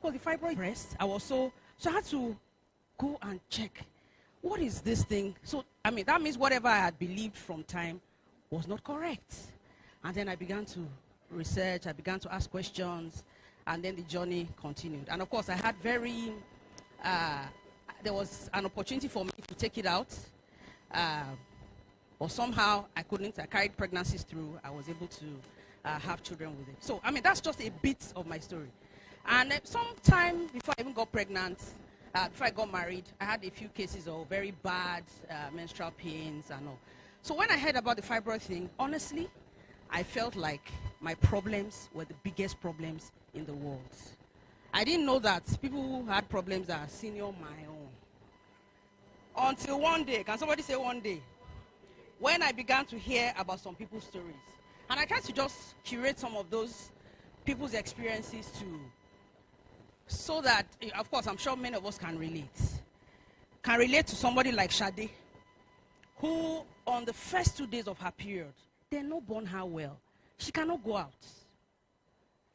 course, the fibroid breast, so I had to go and check, what is this thing? So, that means whatever I had believed from time was not correct. And then I began to research, I began to ask questions, and then the journey continued. And of course, I had there was an opportunity for me to take it out, but somehow I couldn't. I carried pregnancies through. I was able to have children with it. So, that's just a bit of my story. And sometime before I even got pregnant, before I got married, I had a few cases of very bad menstrual pains and all. So when I heard about the fibroid thing, honestly, I felt like my problems were the biggest problems in the world. I didn't know that people who had problems are senior my own. Until one day, can somebody say one day? When I began to hear about some people's stories. And I tried to just curate some of those people's experiences too. So that, of course, I'm sure many of us can relate. Can relate to somebody like Shade, who on the first 2 days of her period, they're not born her well. She cannot go out.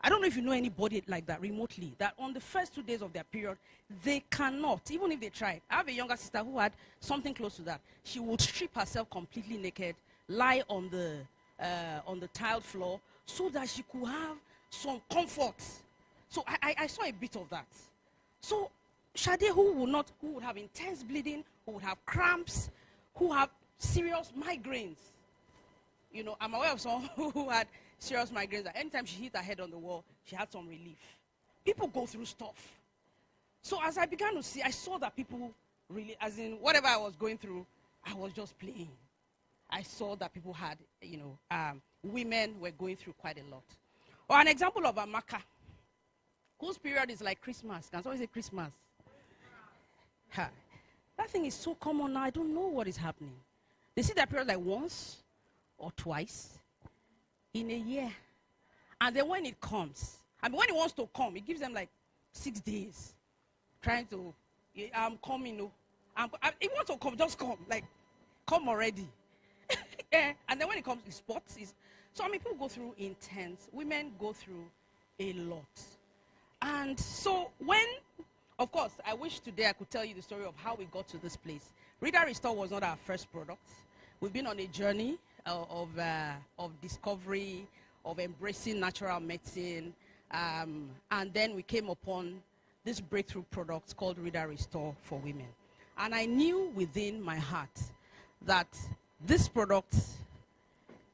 I don't know if you know anybody like that remotely, that on the first 2 days of their period, they cannot, even if they try. I have a younger sister who had something close to that. She would strip herself completely naked, lie on the tiled floor, so that she could have some comfort. So I saw a bit of that. So Shade, who would have intense bleeding, who would have cramps, who have serious migraines. I'm aware of someone who had serious migraines. That anytime she hit her head on the wall, she had some relief. People go through stuff. So as I began to see, I saw that people really, as in whatever I was going through, I was just playing. I saw that people had, women were going through quite a lot. Or an example of Amaka, whose period is like Christmas. Can somebody say Christmas? Ha. That thing is so common now, I don't know what is happening. They see that period like once or twice in a year. And then when it comes, when it wants to come, it gives them like 6 days. Trying to, I'm coming, it wants to come, just come. Like, come already. Yeah. And then when it comes to sports, so people go through intense, women go through a lot. And so of course, I wish today I could tell you the story of how we got to this place. RIDA Restore was not our first product. We've been on a journey of discovery, of embracing natural medicine, and then we came upon this breakthrough product called RIDA Restore for women. And I knew within my heart that this product,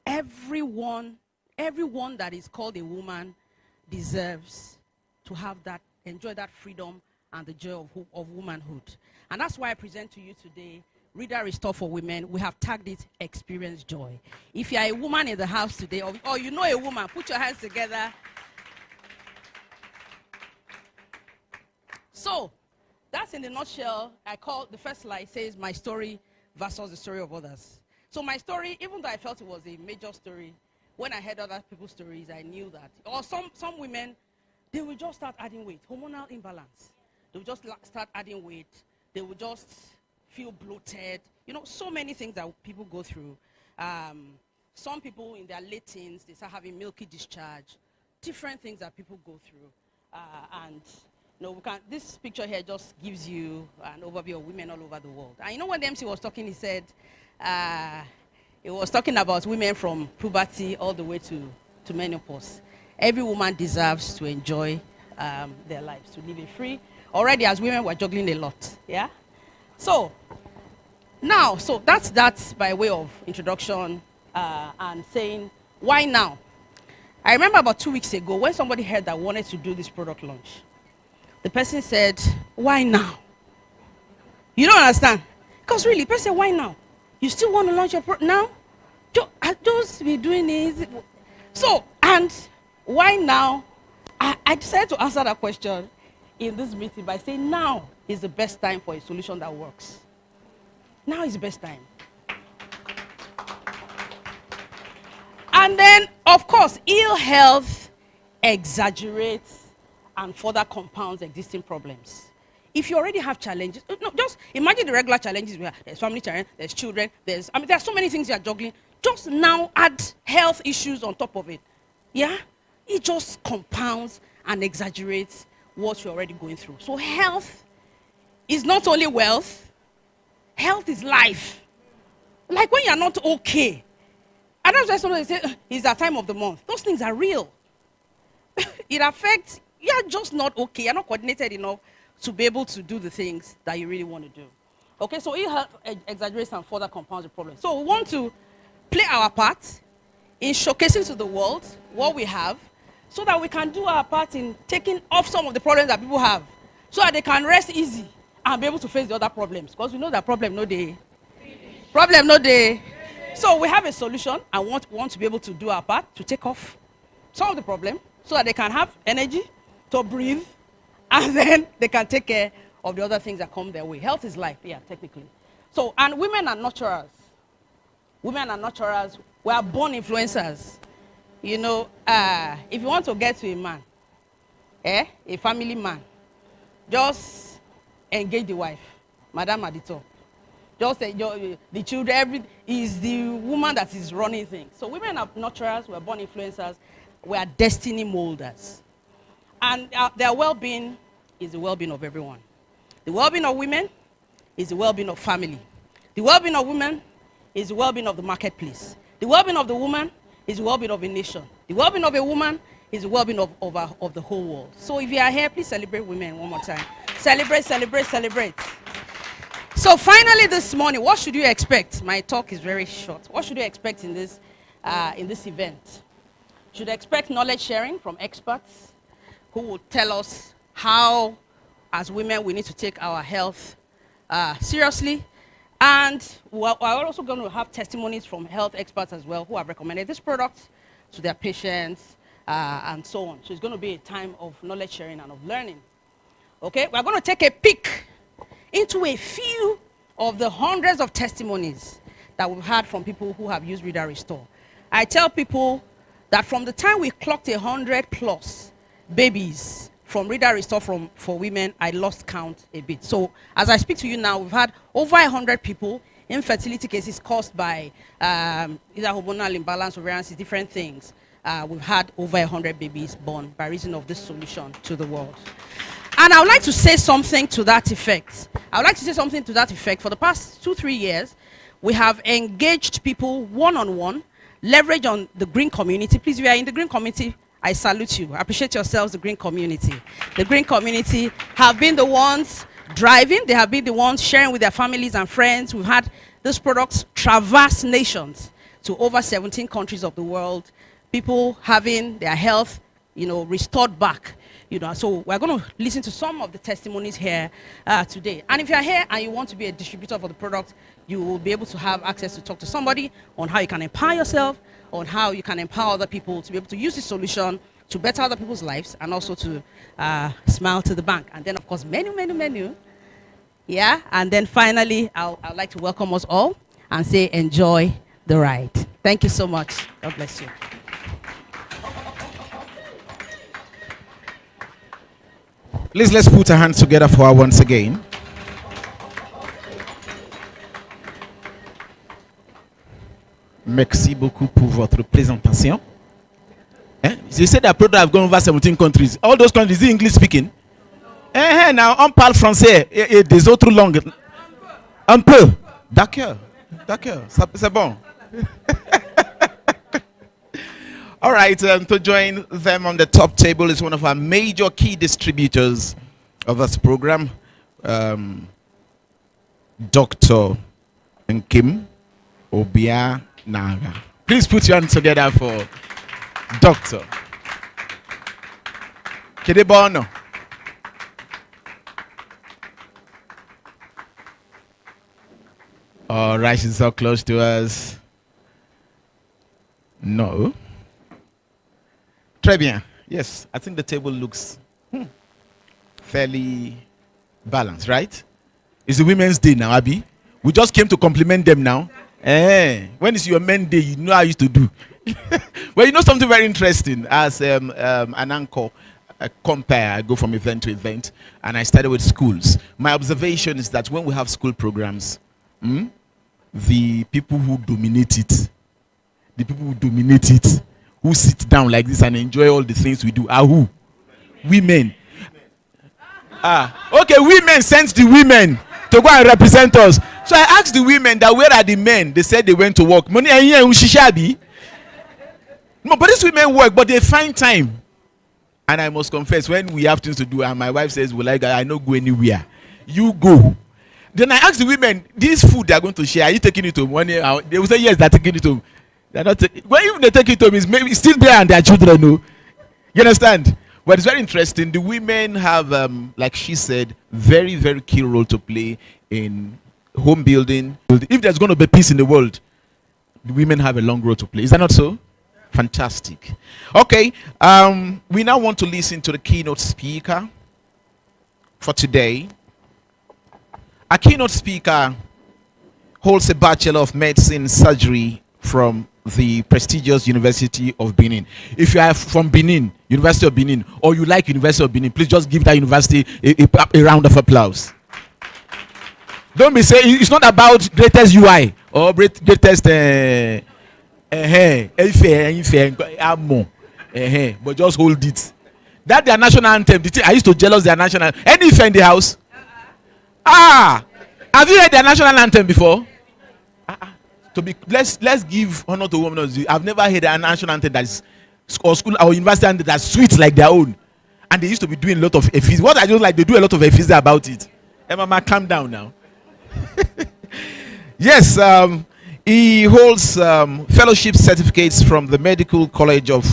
everyone that is called a woman deserves to have that, enjoy that freedom and the joy of womanhood. And that's why I present to you today RIDA Restore for Women. We have tagged it Experience Joy. If you are a woman in the house today, or you know a woman, put your hands together. So, that's in a nutshell. I call the first slide says my story versus the story of others. So my story, even though I felt it was a major story, when I heard other people's stories, I knew that. Or some women, they will just start adding weight, hormonal imbalance. They will just start adding weight. They will just feel bloated. So many things that people go through. Some people in their late teens, they start having milky discharge. Different things that people go through. This picture here just gives you an overview of women all over the world. And when the MC was talking, he said, he was talking about women from puberty all the way to menopause. Every woman deserves to enjoy their lives, to live a free. Already as women, we're juggling a lot, yeah? So that's by way of introduction and saying, why now? I remember about 2 weeks ago when somebody heard that I wanted to do this product launch. The person said, why now? You don't understand? Because really, the person said, why now? You still want to launch your product now? Just be doing it. So, and why now? I decided to answer that question in this meeting by saying now is the best time for a solution that works. Now is the best time. And then, of course, ill health exaggerates and further compounds existing problems. If you already have challenges, just imagine the regular challenges we have. There's family challenge, there's children, there are so many things you are juggling. Just now add health issues on top of it. Yeah? It just compounds and exaggerates what you're already going through. So health is not only wealth, health is life. Like when you're not okay, and that's why somebody say, it's that time of the month. Those things are real. It affects, you're just not okay. You're not coordinated enough to be able to do the things that you really want to do. Okay, so it exaggerates and further compounds the problem. So we want to play our part in showcasing to the world what we have, so that we can do our part in taking off some of the problems that people have, so that they can rest easy and be able to face the other problems. Because we know that problem no day. Problem no day. So we have a solution and want to be able to do our part to take off some of the problem, so that they can have energy to breathe, and then they can take care of the other things that come their way. Health is life, yeah, technically. So, and women are nurturers. Women are nurturers. We are born influencers. You know, if you want to get to a man, a family man, just engage the wife, Madam at the top. Just the children, is the woman that is running things. So women are nurturers, we are born influencers, we are destiny molders. And their well-being is the well-being of everyone. The well-being of women is the well-being of family. The well-being of women is the well-being of the marketplace. The well-being of the woman is the well-being of a nation. The well-being of a woman is the well-being of the whole world. So if you are here, please celebrate women one more time. Celebrate, celebrate, celebrate. So finally this morning, what should you expect? My talk is very short. What should you expect in this event? You should expect knowledge sharing from experts who will tell us how, as women, we need to take our health seriously. And we're also going to have testimonies from health experts as well, who have recommended this product to their patients and so on. So it's going to be a time of knowledge sharing and of learning. Okay, we're going to take a peek into a few of the hundreds of testimonies that we've had from people who have used RIDA Restore. I tell people that from the time we clocked 100+ babies from RIDA Restore for women, I lost count a bit. So as I speak to you now, we've had over 100 people infertility cases caused by either hormonal imbalance, ovarian cysts, different things. We've had over 100 babies born by reason of this solution to the world. And I would like to say something to that effect. For the past 2-3 years, we have engaged people one-on-one, leverage on the green community. Please, if you are in the green community, I salute you. I appreciate yourselves, the green community. The green community have been the ones driving. They have been the ones sharing with their families and friends. We've had these products traverse nations to over 17 countries of the world. People having their health, restored back. So we're going to listen to some of the testimonies here today. And if you're here and you want to be a distributor for the product, you will be able to have access to talk to somebody on how you can empower yourself, on how you can empower other people to be able to use this solution to better other people's lives, and also to smile to the bank. And then, of course, menu. Yeah, and then finally, I'd like to welcome us all and say, enjoy the ride. Thank you so much. God bless you. Please, let's put our hands together for her once again. Merci beaucoup pour votre présentation. You said that product have gone over 17 countries. All those countries, is English speaking? Now, on parle français et des autres langues. Un peu. D'accord. C'est bon. All right, to join them on the top table is one of our major key distributors of this program, Dr. Nkim Obianaga. Please put your hands together for Dr. Kedebono. All right, she's so close to us. No. Très bien. Yes, I think the table looks fairly balanced, right? It's the Women's Day now, Abby. We just came to compliment them now. When it's your men day, you know how I used to do. Well, you know something very interesting. As an anchor, I go from event to event, and I started with schools. My observation is that when we have school programs, the people who dominate it, who sit down like this and enjoy all the things we do are who? Women. Okay, women sent the women to go and represent us. So I asked the women that where are the men? They said they went to work. Money no, but these women work, but they find time. And I must confess, when we have things to do, and my wife says, "Well, like I don't go anywhere. You go." Then I asked the women, "This food they are going to share, are you taking it home?" They will say, "Yes, they're taking it home." They're not. When even they take it home, it's maybe still there and their children. No, you understand? But it's very interesting. The women have, like she said, very, very key role to play in home building. If there's going to be peace in the world, the women have a long role to play. Is that not so? Fantastic. Okay, we now want to listen to the keynote speaker for today. Our keynote speaker holds a Bachelor of Medicine Surgery from the prestigious University of Benin. If you are from Benin, University of Benin, or you like University of Benin, please just give that university a round of applause. Don't be saying it's not about greatest UI or greatest but just hold it. That their national anthem. I used to jealous their national. Any if in the house? Have you heard their national anthem before? Let's give honor to women. I've never heard a national anthem that is or school or university anthem that's sweet like their own. And they used to be doing a lot of effies. What I just like, they do a lot of effies about it. Hey, mama, calm down now. Yes, he holds fellowship certificates from the Medical College of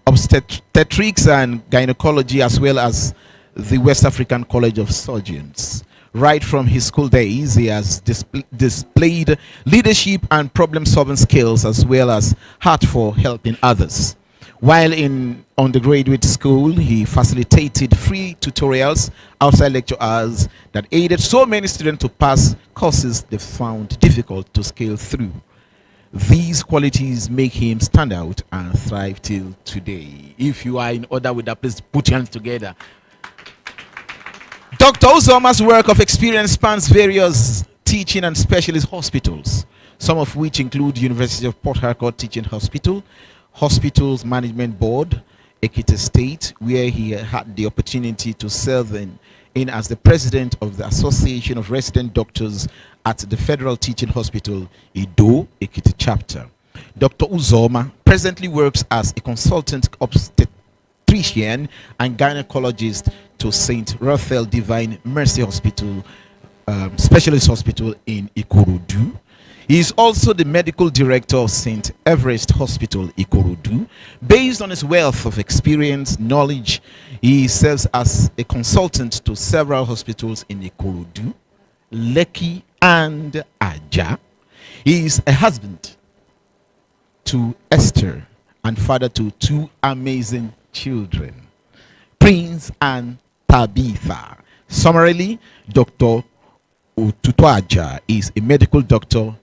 Obstetrics and Gynecology, as well as the West African College of Surgeons. Right from his school days, he has displayed leadership and problem-solving skills, as well as heart for helping others. While in undergraduate school, he facilitated free tutorials outside lecture hours that aided so many students to pass courses they found difficult to scale through. These qualities make him stand out and thrive till today. If you are in order with that, please put your hands together. Dr. Uzoma's work of experience spans various teaching and specialist hospitals, some of which include University of Port Harcourt Teaching Hospital, Hospitals Management Board, Ekiti State, where he had the opportunity to serve in as the president of the Association of Resident Doctors at the Federal Teaching Hospital, Ido, Ekiti chapter. Dr. Uzoma presently works as a consultant obstetrician and gynecologist to St. Raphael Divine Mercy Hospital, Specialist Hospital in Ikorodu. He is also the medical director of St. Everest Hospital, Ikorodu. Based on his wealth of experience, knowledge, he serves as a consultant to several hospitals in Ikorodu, Lekki, and Aja. He is a husband to Esther and father to two amazing children, Prince and Tabitha. Summarily, Dr. Ututuaja is a medical doctor,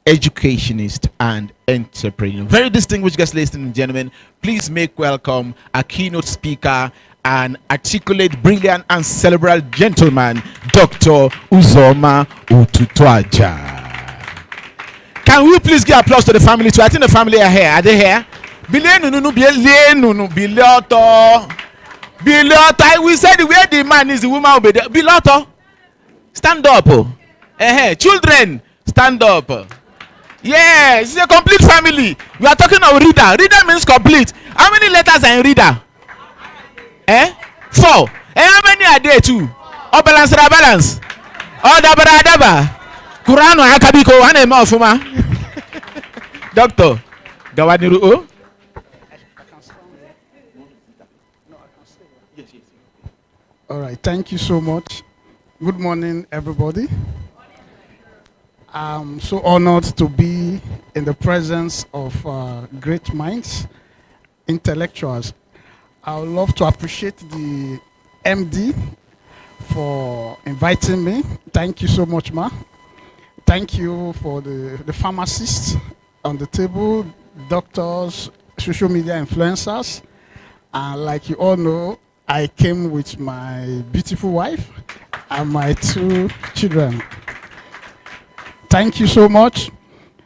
educationist, and entrepreneur. Very distinguished guests, ladies and gentlemen. Please make welcome a keynote speaker, an articulate, brilliant, and cerebral gentleman, Dr. Uzoma Ututuaja. Can we please give applause to the family too? I think the family are here. Are they here? Biloto. I will say the way the man is, the woman will be there. Biloto. Stand up. Children, stand up. Yeah, it's a complete family. We are talking of RIDA. RIDA means complete. How many letters are in RIDA? 4. How many are there too? Oh, balance. Oh, daba. Kurano akabiko ane mafuma. Doctor, Gawaniru O. All right, thank you so much. Good morning, everybody. I'm so honored to be in the presence of great minds, intellectuals. I would love to appreciate the MD for inviting me. Thank you so much, Ma. Thank you for the pharmacists on the table, doctors, social media influencers. And like you all know, I came with my beautiful wife and my 2 children. Thank you so much.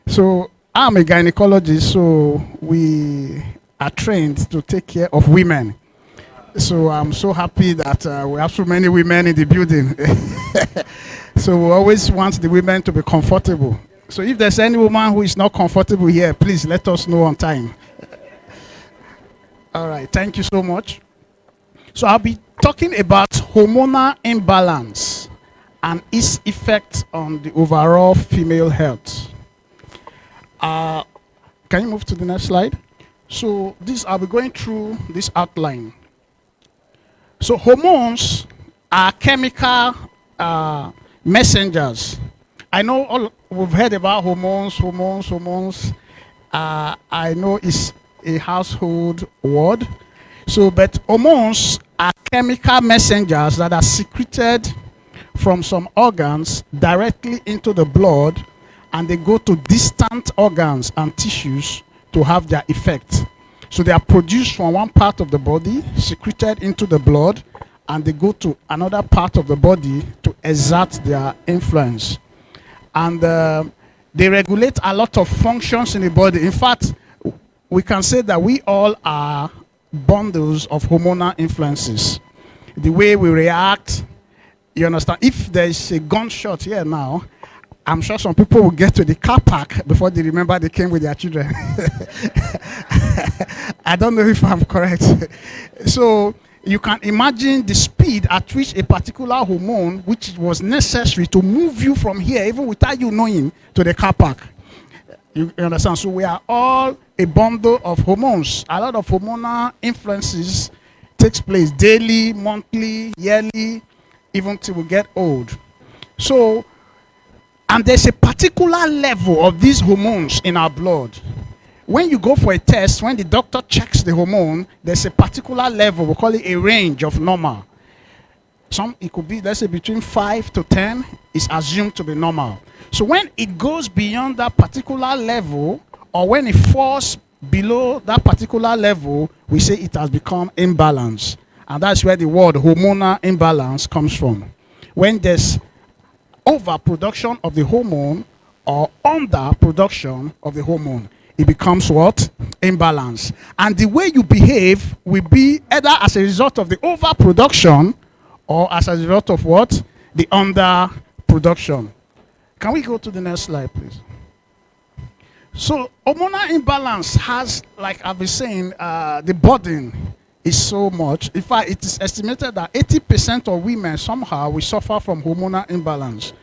So I'm a gynecologist, so we are trained to take care of women. So I'm so happy that we have so many women in the building. So we always want the women to be comfortable. So if there's any woman who is not comfortable here, please let us know on time. All right, thank you so much. So I'll be talking about hormonal imbalance and its effect on the overall female health. Can you move to the next slide? So this, I'll be going through this outline. So hormones are chemical messengers. I know we've heard about hormones. I know it's a household word. So, but hormones are chemical messengers that are secreted from some organs directly into the blood, and they go to distant organs and tissues to have their effect. So they are produced from one part of the body, secreted into the blood, and they go to another part of the body to exert their influence. And they regulate a lot of functions in the body. In fact, we can say that we all are bundles of hormonal influences. The way we react, you understand? If there is a gunshot here now, I'm sure some people will get to the car park before they remember they came with their children. I don't know if I'm correct. So you can imagine the speed at which a particular hormone, which was necessary to move you from here, even without you knowing, to the car park. You understand? So we are all a bundle of hormones. A lot of hormonal influences takes place daily, monthly, yearly, even till we get old. So, and there's a particular level of these hormones in our blood. When you go for a test, when the doctor checks the hormone, there's a particular level, we call it a range of normal. It could be, let's say, between 5 to 10 is assumed to be normal. So when it goes beyond that particular level, or when it falls below that particular level, we say it has become imbalanced. And that's where the word hormonal imbalance comes from. When there's overproduction of the hormone or underproduction of the hormone, it becomes what? Imbalance. And the way you behave will be either as a result of the overproduction or as a result of what? The underproduction. Can we go to the next slide, please? So hormonal imbalance has, like I've been saying, the burden is so much. In fact, it is estimated that 80% of women somehow will suffer from hormonal imbalance.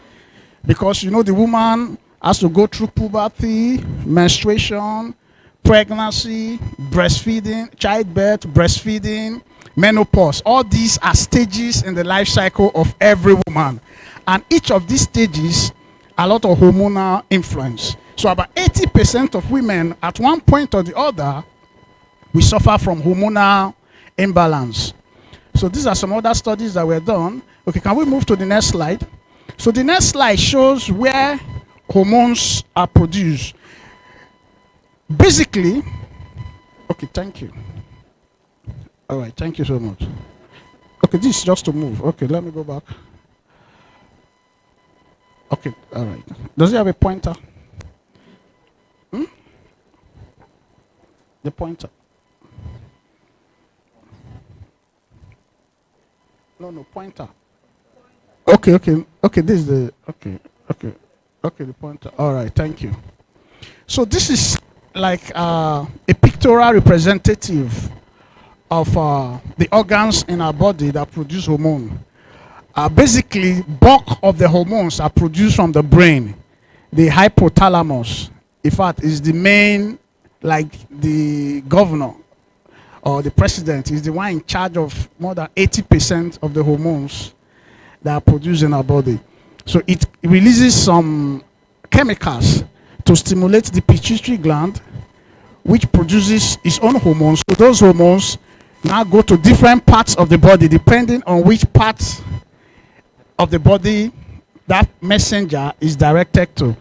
Because, you know, the woman has to go through puberty, menstruation, pregnancy, breastfeeding, childbirth, breastfeeding, menopause. All these are stages in the life cycle of every woman. And each of these stages, a lot of hormonal influence. So about 80% of women at one point or the other we suffer from hormonal imbalance. So these are some other studies that were done. Okay, can we move to the next slide? So the next slide shows where hormones are produced. Basically, okay, thank you. All right, thank you so much. Okay, this is just to move. Okay, let me go back. Okay, all right. Does it have a pointer? The pointer. No, pointer. Okay, this is the, okay, the pointer. All right, thank you. So this is like a pictorial representative of the organs in our body that produce hormone. Basically, bulk of the hormones are produced from the brain. The hypothalamus, in fact, is the main, like the governor or the president is the one in charge of more than 80% of the hormones that are produced in our body. So it releases some chemicals to stimulate the pituitary gland, which produces its own hormones. So those hormones now go to different parts of the body, depending on which parts of the body that messenger is directed to.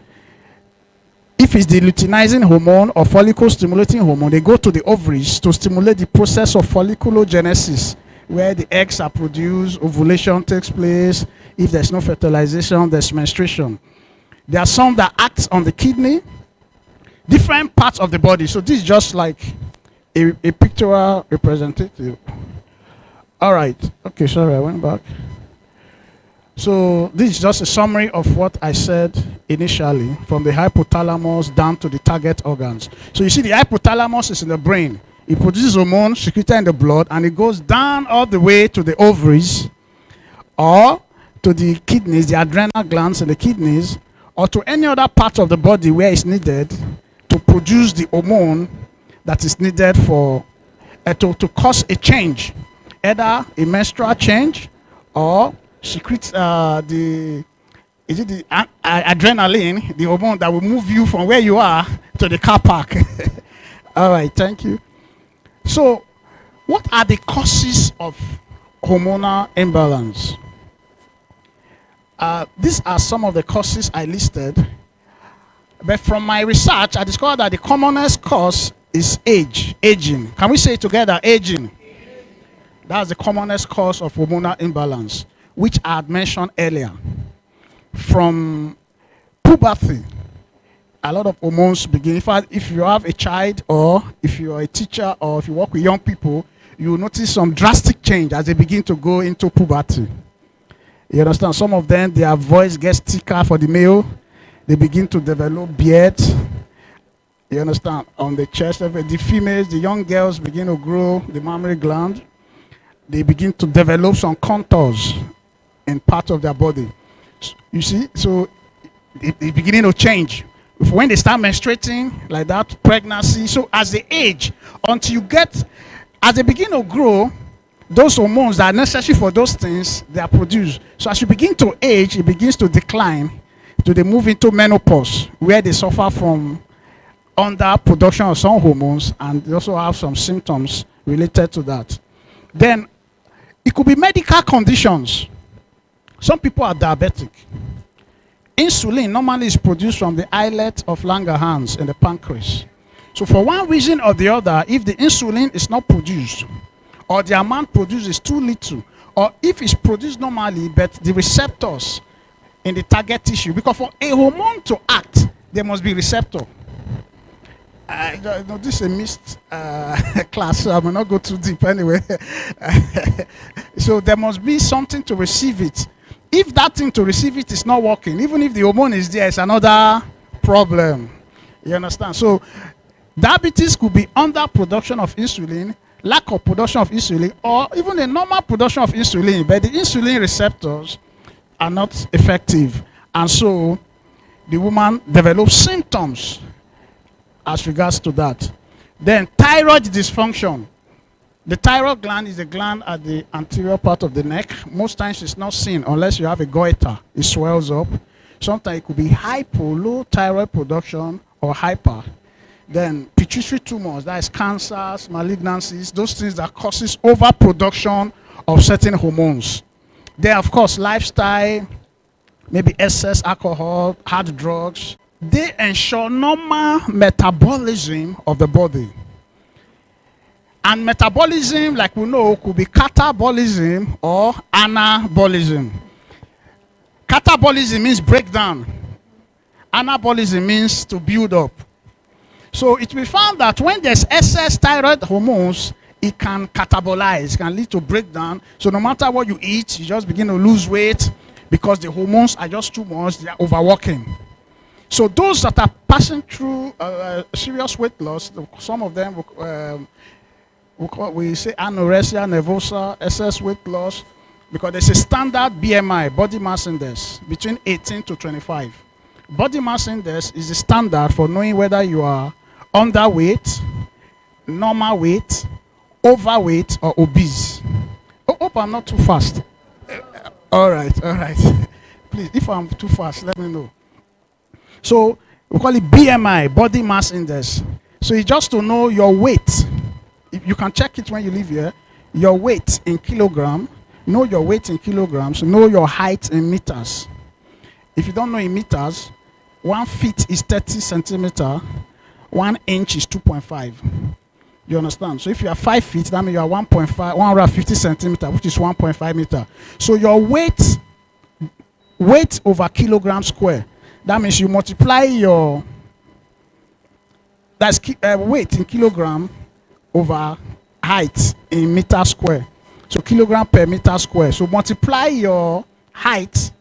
If it's the luteinizing hormone or follicle stimulating hormone, they go to the ovaries to stimulate the process of folliculogenesis, where the eggs are produced, ovulation takes place. If there's no fertilization, there's menstruation. There are some that act on the kidney, different parts of the body. So this is just like a pictorial representative All right. Okay, sorry, I went back. So this is just a summary of what I said initially, from the hypothalamus down to the target organs. So you see the hypothalamus is in the brain. It produces hormones secreted in the blood, and it goes down all the way to the ovaries, or to the kidneys, the adrenal glands in the kidneys, or to any other part of the body where it's needed to produce the hormone that is needed for to cause a change, either a menstrual change or secrete the adrenaline, the hormone that will move you from where you are to the car park. All right, thank you. So, what are the causes of hormonal imbalance? These are some of the causes I listed, but from my research, I discovered that the commonest cause is aging. Can we say it together? Aging. That's the commonest cause of hormonal imbalance, which I had mentioned earlier. From puberty, a lot of hormones begin. In fact, if you have a child, or if you're a teacher, or if you work with young people, you will notice some drastic change as they begin to go into puberty. You understand? Some of them, their voice gets thicker for the male. They begin to develop beard. You understand? On the chest. The females, the young girls begin to grow the mammary gland. They begin to develop some contours in part of their body. You see? So it's beginning to change. When they start menstruating, like that, pregnancy. So as they age, until you get, as they begin to grow, those hormones that are necessary for those things, they are produced. So as you begin to age, it begins to decline, to they move into menopause, where they suffer from underproduction of some hormones, and they also have some symptoms related to that. Then it could be medical conditions. Some people are diabetic. Insulin normally is produced from the islet of Langerhans in the pancreas. So for one reason or the other, if the insulin is not produced, or the amount produced is too little, or if it's produced normally, but the receptors in the target tissue, because for a hormone to act, there must be receptor. No, this is a missed class, so I will not go too deep anyway. So there must be something to receive it. If that thing to receive it is not working, even if the hormone is there, it's another problem. You understand? So diabetes could be underproduction of insulin, lack of production of insulin, or even a normal production of insulin, but the insulin receptors are not effective. And so the woman develops symptoms as regards to that. Then thyroid dysfunction. The thyroid gland is a gland at the anterior part of the neck. Most times it's not seen unless you have a goiter. It swells up. Sometimes it could be hypo, low thyroid production, or hyper. Then pituitary tumors, that is cancers, malignancies, those things that causes overproduction of certain hormones. Then of course lifestyle, maybe excess alcohol, hard drugs. They ensure normal metabolism of the body. And metabolism, like we know, could be catabolism or anabolism. Catabolism means breakdown. Anabolism means to build up. So it will be found that when there's excess thyroid hormones, it can catabolize, it can lead to breakdown. So no matter what you eat, you just begin to lose weight because the hormones are just too much, they are overworking. So those that are passing through serious weight loss, some of them we say anorexia nervosa, excess weight loss, because there's a standard BMI, body mass index, between 18 to 25. Body mass index is the standard for knowing whether you are underweight, normal weight, overweight, or obese. Oh, hope I'm not too fast. All right. Please, if I'm too fast, let me know. So we call it BMI, body mass index. So it's just to know your weight. You can check it when you leave here. Your weight in kilogram. Know your weight in kilograms. Know your height in meters. If you don't know in meters, 1 feet is 30 centimeter. 1 inch is 2.5. You understand? So if you are 5 feet, that means you are 150 centimeter, which is 1.5 meter. So your weight over kilogram square. That means you multiply your weight in kilogram over height in meter square. So kilogram per meter square. So multiply your height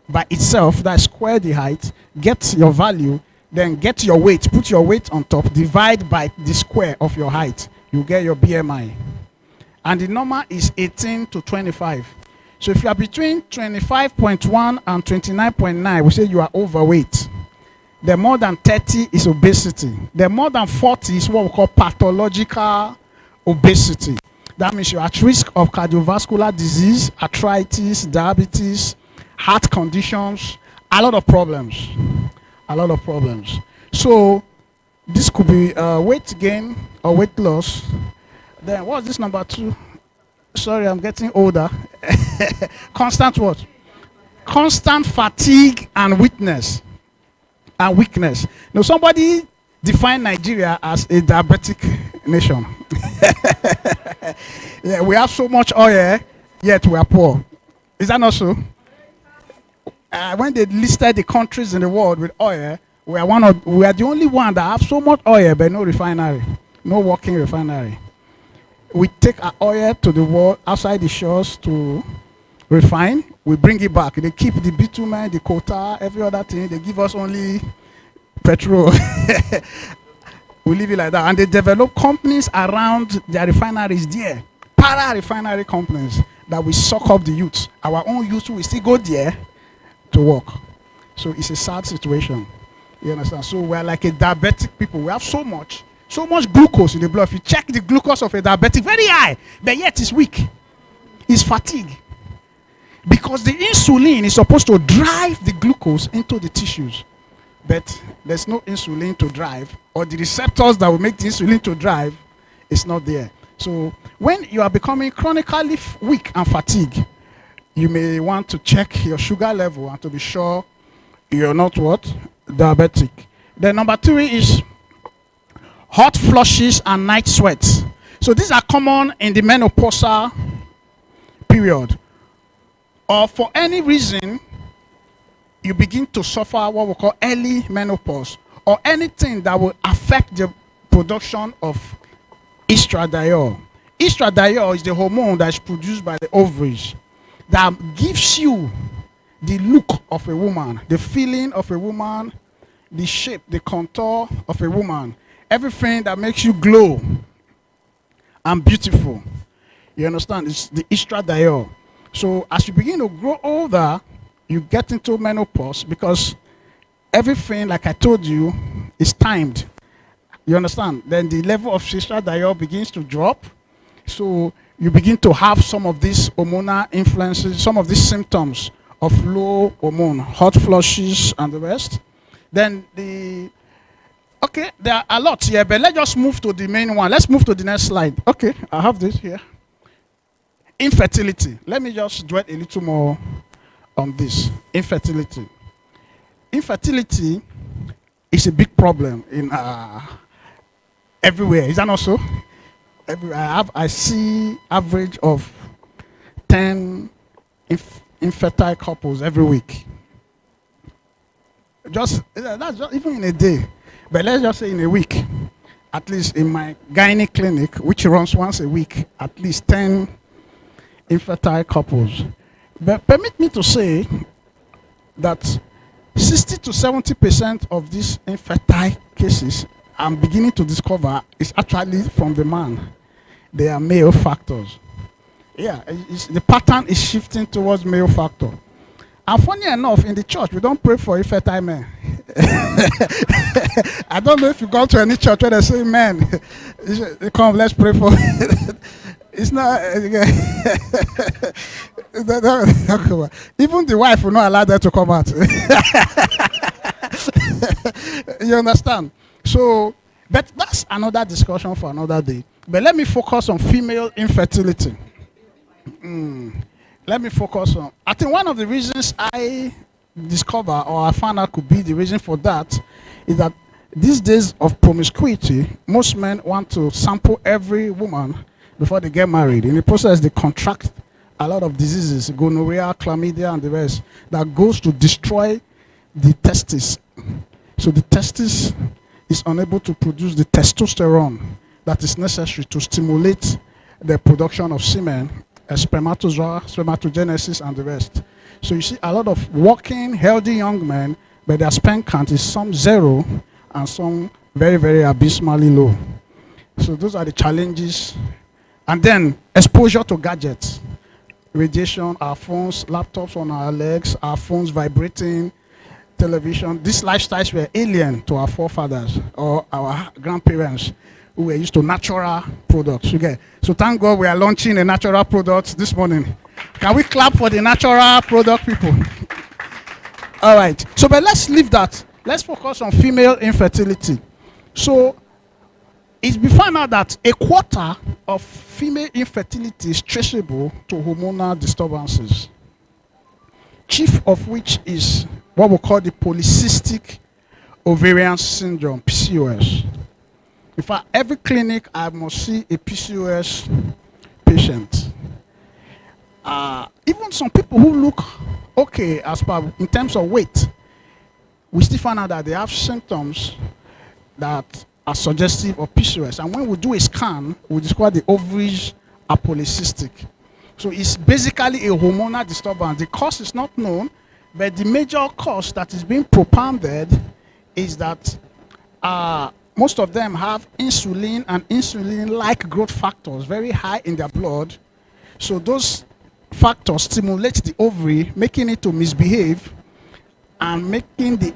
by itself, that square the height, get your value, then get your weight, put your weight on top, divide by the square of your height. You get your BMI. And the number is 18 to 25. So if you are between 25.1 and 29.9, we say you are overweight. The more than 30 is obesity. The more than 40 is what we call pathological obesity. That means you're at risk of cardiovascular disease, arthritis, diabetes, heart conditions, a lot of problems. A lot of problems. So this could be weight gain or weight loss. Then what's this number 2? Sorry, I'm getting older. Constant what? Constant fatigue and weakness. Now somebody defined Nigeria as a diabetic nation. Yeah, we have so much oil, yet we are poor. Is that not so? When they listed the countries in the world with oil, we are the only one that have so much oil but no refinery, no working refinery. We take our oil to the world outside the shores to refine. We bring it back. They keep the bitumen, the quota, every other thing. They give us only petrol. We leave it like that. And they develop companies around their refineries there. Para-refinery companies that will suck up the youths. Our own youths will still go there to work. So it's a sad situation. You understand? So we're like a diabetic people. We have so much glucose in the blood. If you check the glucose of a diabetic, very high, but yet it's weak. It's fatigue. Because the insulin is supposed to drive the glucose into the tissues. But there's no insulin to drive, or the receptors that will make the insulin to drive is not there. So when you are becoming chronically weak and fatigued, you may want to check your sugar level and to be sure you're not what? Diabetic. Then number 3 is hot flushes and night sweats. So these are common in the menopausal period. Or for any reason, you begin to suffer what we call early menopause, or anything that will affect the production of estradiol. Estradiol is the hormone that is produced by the ovaries that gives you the look of a woman, the feeling of a woman, the shape, the contour of a woman, everything that makes you glow and beautiful. You understand? It's the estradiol. So as you begin to grow older, you get into menopause because everything, like I told you, is timed. You understand? Then the level of estradiol begins to drop. So you begin to have some of these hormonal influences, some of these symptoms of low hormone, hot flushes and the rest. Then okay, there are a lot here, but let's just move to the main one. Let's move to the next slide. Okay, I have this here. Infertility. Let me just dwell a little more on this. Infertility. Infertility is a big problem in everywhere. Is that not so? I see average of 10 infertile couples every week. That's just even in a day. But let's just say in a week, at least in my gynae clinic, which runs once a week, at least 10 infertile couples. But permit me to say that 60 to 70% of these infertile cases I'm beginning to discover is actually from the man. They are male factors. Yeah, the pattern is shifting towards male factor. And funny enough, in the church, we don't pray for infertile men. I don't know if you go to any church where they say, men, come, let's pray for. It's not. Even the wife will not allow them to come out. You understand? So, but that's another discussion for another day. But let me focus on female infertility. Let me focus on. I think one of the reasons I discover or I found out could be the reason for that is that these days of promiscuity, most men want to sample every woman before they get married. In the process, they contract a lot of diseases, gonorrhea, chlamydia, and the rest, that goes to destroy the testis. So the testis is unable to produce the testosterone that is necessary to stimulate the production of semen, spermatozoa, spermatogenesis, and the rest. So you see a lot of working, healthy young men, but their sperm count is some 0 and some very, very abysmally low. So those are the challenges. And then exposure to gadgets, radiation, our phones, laptops on our legs, our phones vibrating, television. These lifestyles were alien to our forefathers or our grandparents who were used to natural products. Okay. So thank God we are launching a natural product this morning. Can we clap for the natural product people? All right. So but let's leave that. Let's focus on female infertility. So it's been found out that a quarter of female infertility is traceable to hormonal disturbances, chief of which is what we call the polycystic ovarian syndrome, PCOS. In fact, every clinic I must see a PCOS patient. Even some people who look okay as per in terms of weight, we still find out that they have symptoms that are suggestive of PCOS. And when we do a scan, we discover the ovaries are polycystic. So it's basically a hormonal disturbance. The cause is not known, but the major cause that is being propounded is that most of them have insulin and insulin-like growth factors very high in their blood. So those factors stimulate the ovary, making it to misbehave and making the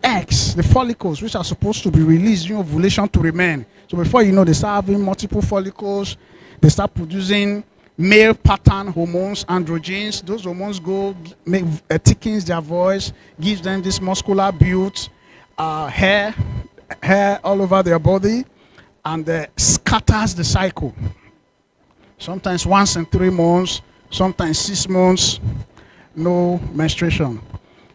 eggs, the follicles, which are supposed to be released during ovulation, to remain. So before you know, they start having multiple follicles. They start producing male pattern hormones, androgens. Those hormones go, thickens their voice, gives them this muscular build, hair all over their body, and scatters the cycle. Sometimes once in 3 months, sometimes 6 months, no menstruation.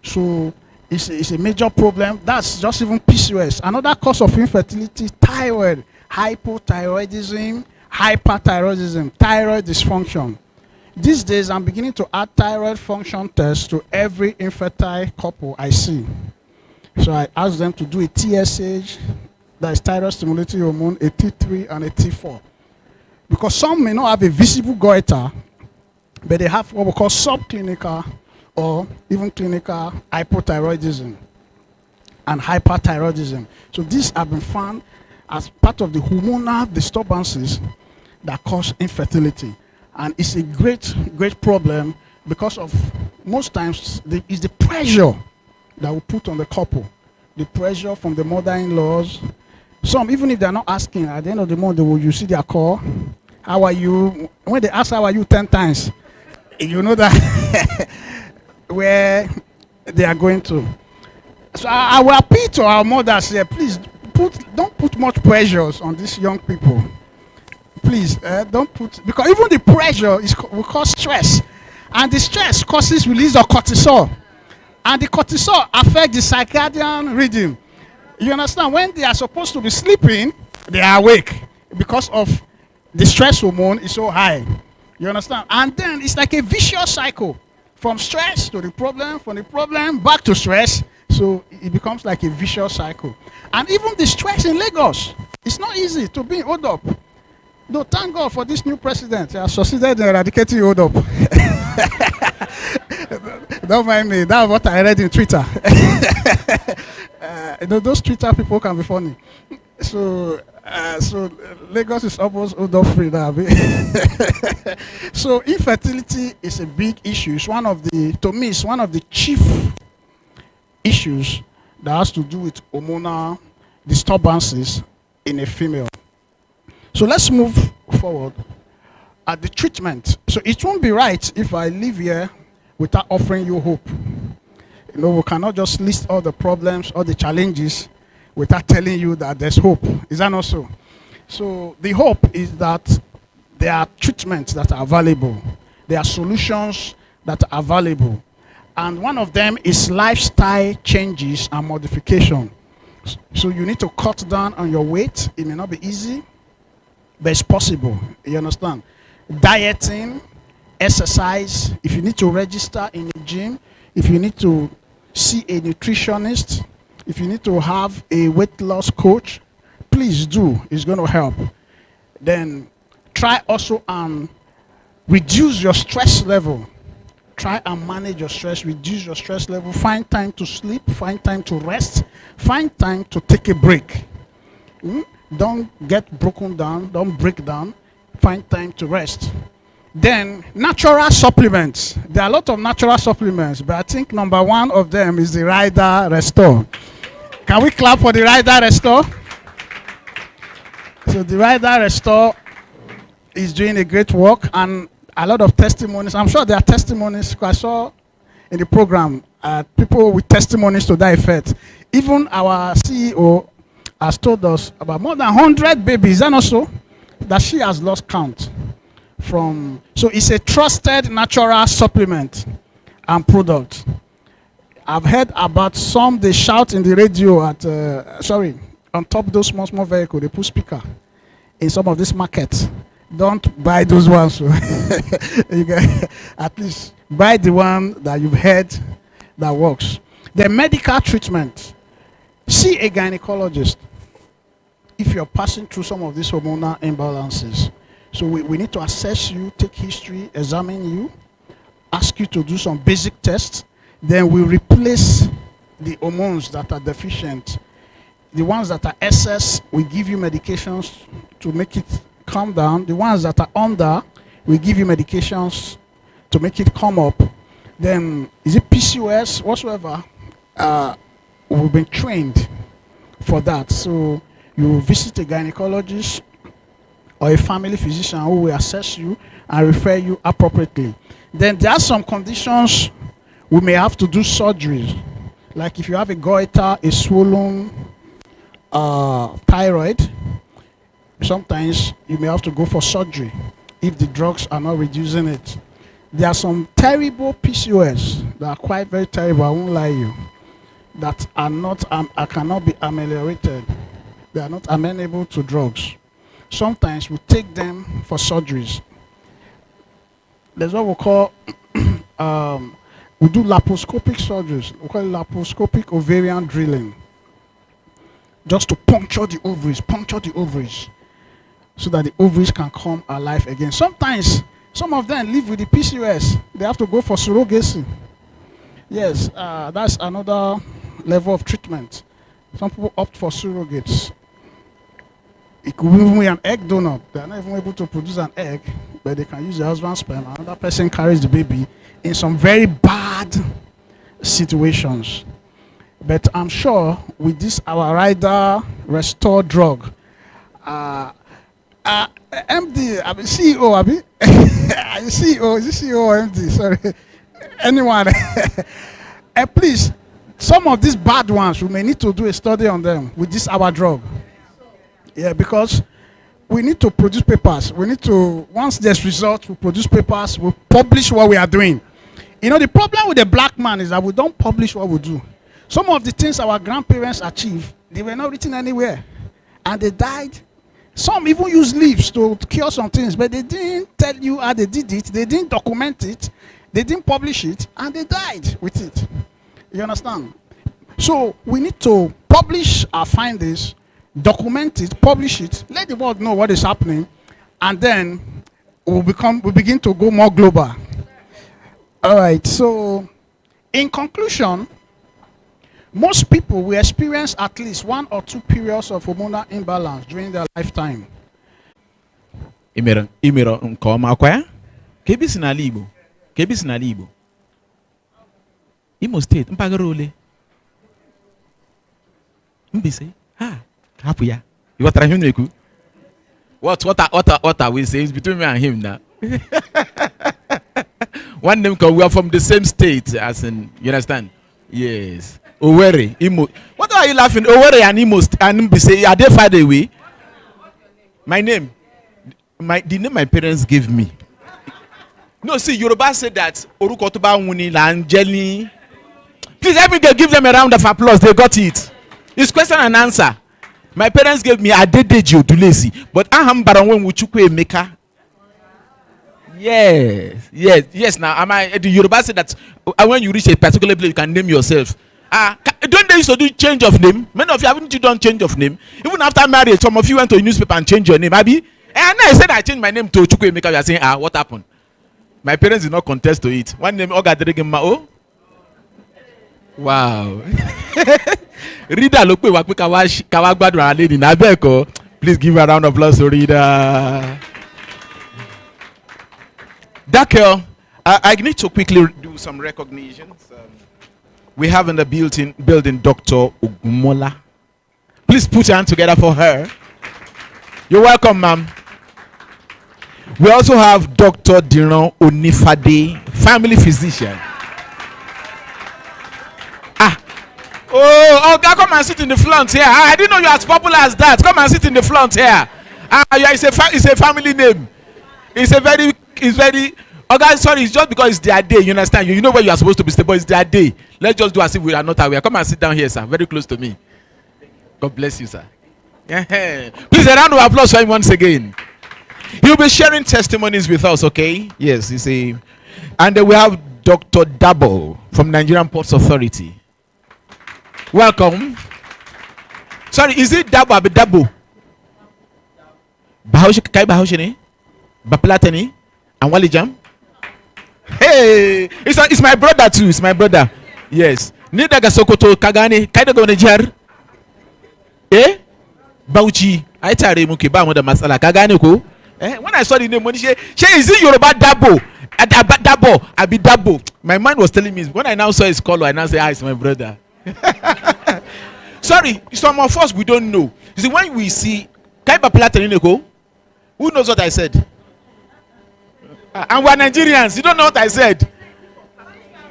So it's a major problem. That's just even PCOS. Another cause of infertility, thyroid, hypothyroidism, hyperthyroidism, thyroid dysfunction. These days, I'm beginning to add thyroid function tests to every infertile couple I see. So I ask them to do a TSH, that is thyroid stimulating hormone, a T3 and a T4. Because some may not have a visible goiter, but they have what we call subclinical or even clinical hypothyroidism and hyperthyroidism. So these have been found as part of the hormonal disturbances that cause infertility. And it's a great, great problem because of most times it's the pressure that we put on the couple. The pressure from the mother-in-laws. Some, even if they're not asking, at the end of the month, you see their call. How are you? When they ask how are you 10 times, you know that where they are going to. So I will appeal to our mothers here, please don't put much pressures on these young people. Please, don't put, because even the pressure will cause stress. And the stress causes release of cortisol. And the cortisol affects the circadian rhythm. You understand? When they are supposed to be sleeping, they are awake because of the stress hormone is so high. You understand? And then it's like a vicious cycle. From stress to the problem, from the problem back to stress. So it becomes like a vicious cycle. And even the stress in Lagos, it's not easy to be hold up. Though thank God for this new president. He has succeeded in eradicating hold up. Don't mind me. That's what I read in Twitter. Those Twitter people can be funny. So Lagos is almost hold up free now. So infertility is a big issue. It's one of the, to me, it's one of the chief issues that has to do with hormonal disturbances in a female. So let's move forward at the treatment. So it won't be right if I leave here without offering you hope. You know, we cannot just list all the problems, all the challenges without telling you that there's hope. Is that not so? So the hope is that there are treatments that are available. There are solutions that are available. And one of them is lifestyle changes and modification. So you need to cut down on your weight. It may not be easy, but it's possible. You understand? Dieting, exercise. If you need to register in a gym, if you need to see a nutritionist, if you need to have a weight loss coach, please do. It's going to help. Then try also and reduce your stress level. Try and manage your stress, reduce your stress level. Find time to sleep, find time to rest, find time to take a break. Don't get broken down, don't break down. Find time to rest. Then natural supplements. There are a lot of natural supplements, but I think number one of them is the RIDA Restore. Can we clap for the RIDA Restore? So the RIDA Restore is doing a great work, and a lot of testimonies. I'm sure there are testimonies. I saw in the program people with testimonies to that effect. Even our CEO has told us about more than 100 babies, and also that she has lost count from. So it's a trusted natural supplement and product. I've heard about some, they shout in the radio at on top of those small vehicles, they put speaker in some of these markets. Don't buy those ones. You can at least buy the one that you've heard that works. The medical treatment. See a gynecologist if you're passing through some of these hormonal imbalances. So we need to assess you, take history, examine you, ask you to do some basic tests. Then we replace the hormones that are deficient. The ones that are excess, we give you medications to make it calm down. The ones that are under, we give you medications to make it come up. Then, is it PCOS, whatsoever? We've been trained for that. So you will visit a gynecologist or a family physician who will assess you and refer you appropriately. Then there are some conditions we may have to do surgery. Like if you have a goiter, a swollen thyroid, sometimes you may have to go for surgery if the drugs are not reducing it. There are some terrible PCOS that are quite very terrible, I won't lie you, that are not, cannot be ameliorated. They are not amenable to drugs. Sometimes we take them for surgeries. There's what we call, we do laparoscopic surgeries. We call it laparoscopic ovarian drilling. Just to puncture the ovaries, so that the ovaries can come alive again. Sometimes, some of them live with the PCOS. They have to go for surrogacy. Yes, that's another level of treatment. Some people opt for surrogates. It could even be an egg donor. They are not even able to produce an egg, but they can use the husband's sperm. Another person carries the baby in some very bad situations. But I'm sure with this our RIDA Restore drug, MD, I mean CEO, CEO, is it CEO or MD? Sorry, anyone. And please, some of these bad ones, we may need to do a study on them with this our drug. Yeah, because we need to produce papers. We need to, once there's results, we produce papers, we publish what we are doing. You know, the problem with the black man is that we don't publish what we do. Some of the things our grandparents achieved, they were not written anywhere. And they died. Some even use leaves to cure some things, but they didn't tell you how they did it. They didn't document it. They didn't publish it, and they died with it. You understand? So we need to publish our findings, document it, publish it, let the world know what is happening, and then we'll begin to go more global. All right, so in conclusion, most people will experience at least 1 or 2 periods of hormonal imbalance during their lifetime. Imero nkoma kwa? Kebisi na Igbo. Kebisi na Igbo. Imo State, mpaghara ole? Mbise. Ha, hapu ya. You got him neku? What are we saying? It's between me and him now. One name because we are from the same state, as in, you understand? Yes. Owerri, Imo. What are you laughing? Owerri and Imo and Mbise, are they far away? My name, the name my parents gave me. No, see, Yoruba said that Orukotoba Wuni Lanjeli. Please help me give them a round of applause. They got it. It's question and answer. My parents gave me Adedeji Odulesi, but Aham Baranwen Wuchukwe Emeka. Yes. Now, the Yoruba said that when you reach a particular place, you can name yourself. Don't they used to do change of name? Many of you haven't done change of name. Even after marriage, some of you went to a newspaper and changed your name. Abi, And I said I changed my name to Chukwuemeka. You are saying, what happened? My parents did not contest to it. One name, Ogadregimao. Wow. RIDA look lady Nabeko. Please give a round of applause to RIDA. Dakel, I need to quickly do some recognitions. We have in the building Dr. Ugumola. Please put your hand together for her. You're welcome, ma'am. We also have Dr. Diron Onifade, family physician. Oh, come and sit in the front here. I didn't know you're as popular as that. Come and sit in the front here. It's a family name. It's very. Oh, guys, sorry, it's just because it's their day. You understand? You know where you are supposed to be stable. It's their day. Let's just do as if we are not aware. Come and sit down here, sir. Very close to me. God bless you, sir. Please, a round of applause for him once again. He'll be sharing testimonies with us, okay? Yes, you see. And then we have Dr. Dabo from Nigerian Ports Authority. Welcome. Sorry, is it Dabo? Dabo. Bahaushini? Baplatani? And Walijam? Hey, it's my brother too. It's my brother. Yes. Nidaga Sokoto Kagani. Kaidago Nijar. Eh? Bauchi. I tell you, Muki Bamu the Masala Kagani ko. When I saw the name, when she is it Yoruba Dabo? Dabo. Abi Dabo. My mind was telling me when I now saw his color, I now say, it's my brother. Sorry, some of us we don't know. You see, when we see Kaiba Plataniko, who knows what I said? And we're Nigerians. You don't know what I said.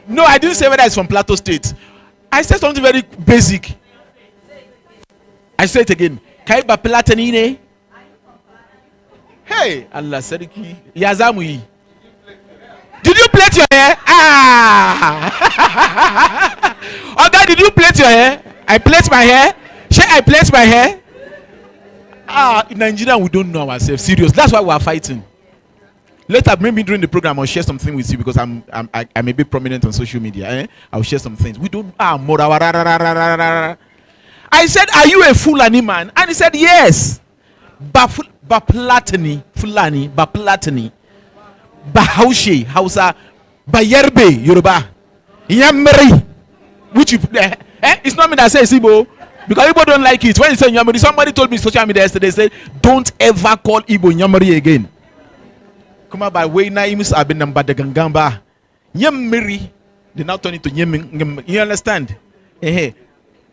No, I didn't say whether it's from Plateau State. I said something very basic. I say it again. Kaiba Platanine. Hey, Allah Sadiki. Yazamui. Did you plait your hair? Oh God, did you plait your hair? I plait my hair. Shall I plait my hair? In Nigeria, we don't know ourselves. Serious. That's why we are fighting. Later, maybe during the program, I'll share something with you because I'm a bit prominent on social media. I'll share some things. We don't. I said, "Are you a Fulani man?" And he said, "Yes." Baplatani, Fulani, Baplatani, Bahaushe, Hausa, Bayerbe, Yoruba, Yamri. Which you, it's not me that says Igbo because Igbo don't like it. When you say Yamri, somebody told me social media yesterday, said, "Don't ever call Igbo Yamri again." Come on, by way names have been numbered the Gangamba. Yamri, they now turn into Yeming. You understand? Hey,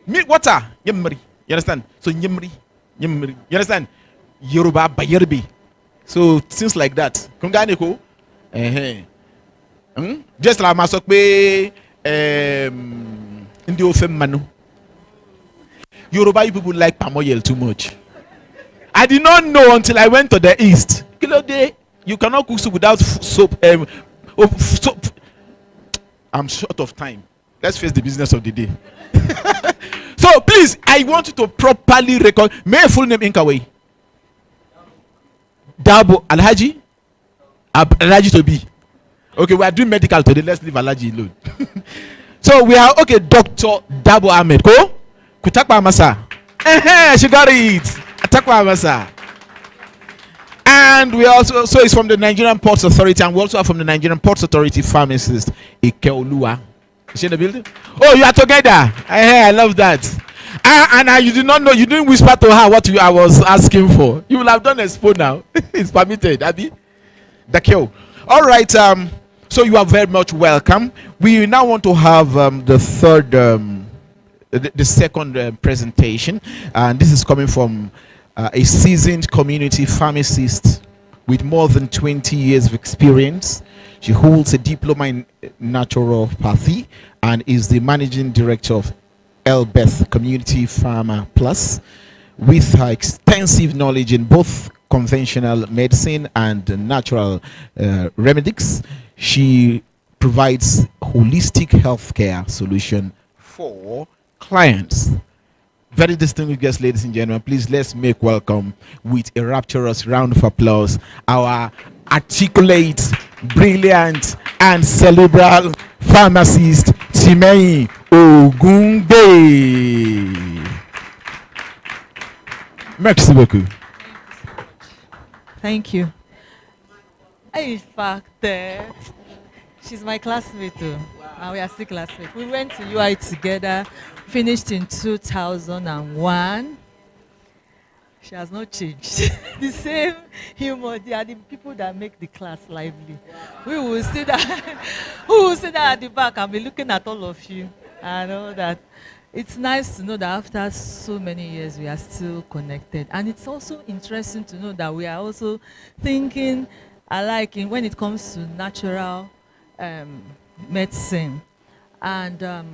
milk water, Yamri. You understand? So Yamri. You understand? Yoruba Bayerbi. So things like that. Kunganiko. Just like Masokbe in the Ofem Manu. Yoruba people like Pamoyel too much. I did not know until I went to the east. You cannot cook soup without soap. Soap. I'm short of time. Let's face the business of the day. So please, I want you to properly record. May full name Inkaway. Dabo Alhaji. Alhaji to be. Okay, we are doing medical today. Let's leave Alhaji alone. So we are okay. Dr. Dabo Ahmed. Ko? Kutakwa Masa. She got it. Atakwa Masa. And we also, so it's from the Nigerian Ports Authority, and we also are from the Nigerian Ports Authority pharmacist, Ikeolua. Is she in the building? Oh, you are together. I love that. And you did not know, you didn't whisper to her what I was asking for. You will have done a expo now. It's permitted, Abby. Dakio. All right. So you are very much welcome. We now want to have the second presentation, and this is coming from a seasoned community pharmacist with more than 20 years of experience. She holds a diploma in naturopathy and is the managing director of Elbeth Community Pharma Plus. With her extensive knowledge in both conventional medicine and natural remedies, she provides holistic healthcare solution for clients. Very distinguished guests, ladies and gentlemen, please let's make welcome with a rapturous round of applause our articulate, brilliant, and cerebral pharmacist Timei Ogungbe. Merci beaucoup. Thank you. In fact, she's my classmate too. And we are still classmates. We went to UI together, finished in 2001. She has not changed. The same humor. They are the people that make the class lively. We will sit that we will sit there at the back and be looking at all of you. I know that it's nice to know that after so many years we are still connected. And it's also interesting to know that we are also thinking alike when it comes to natural medicine. And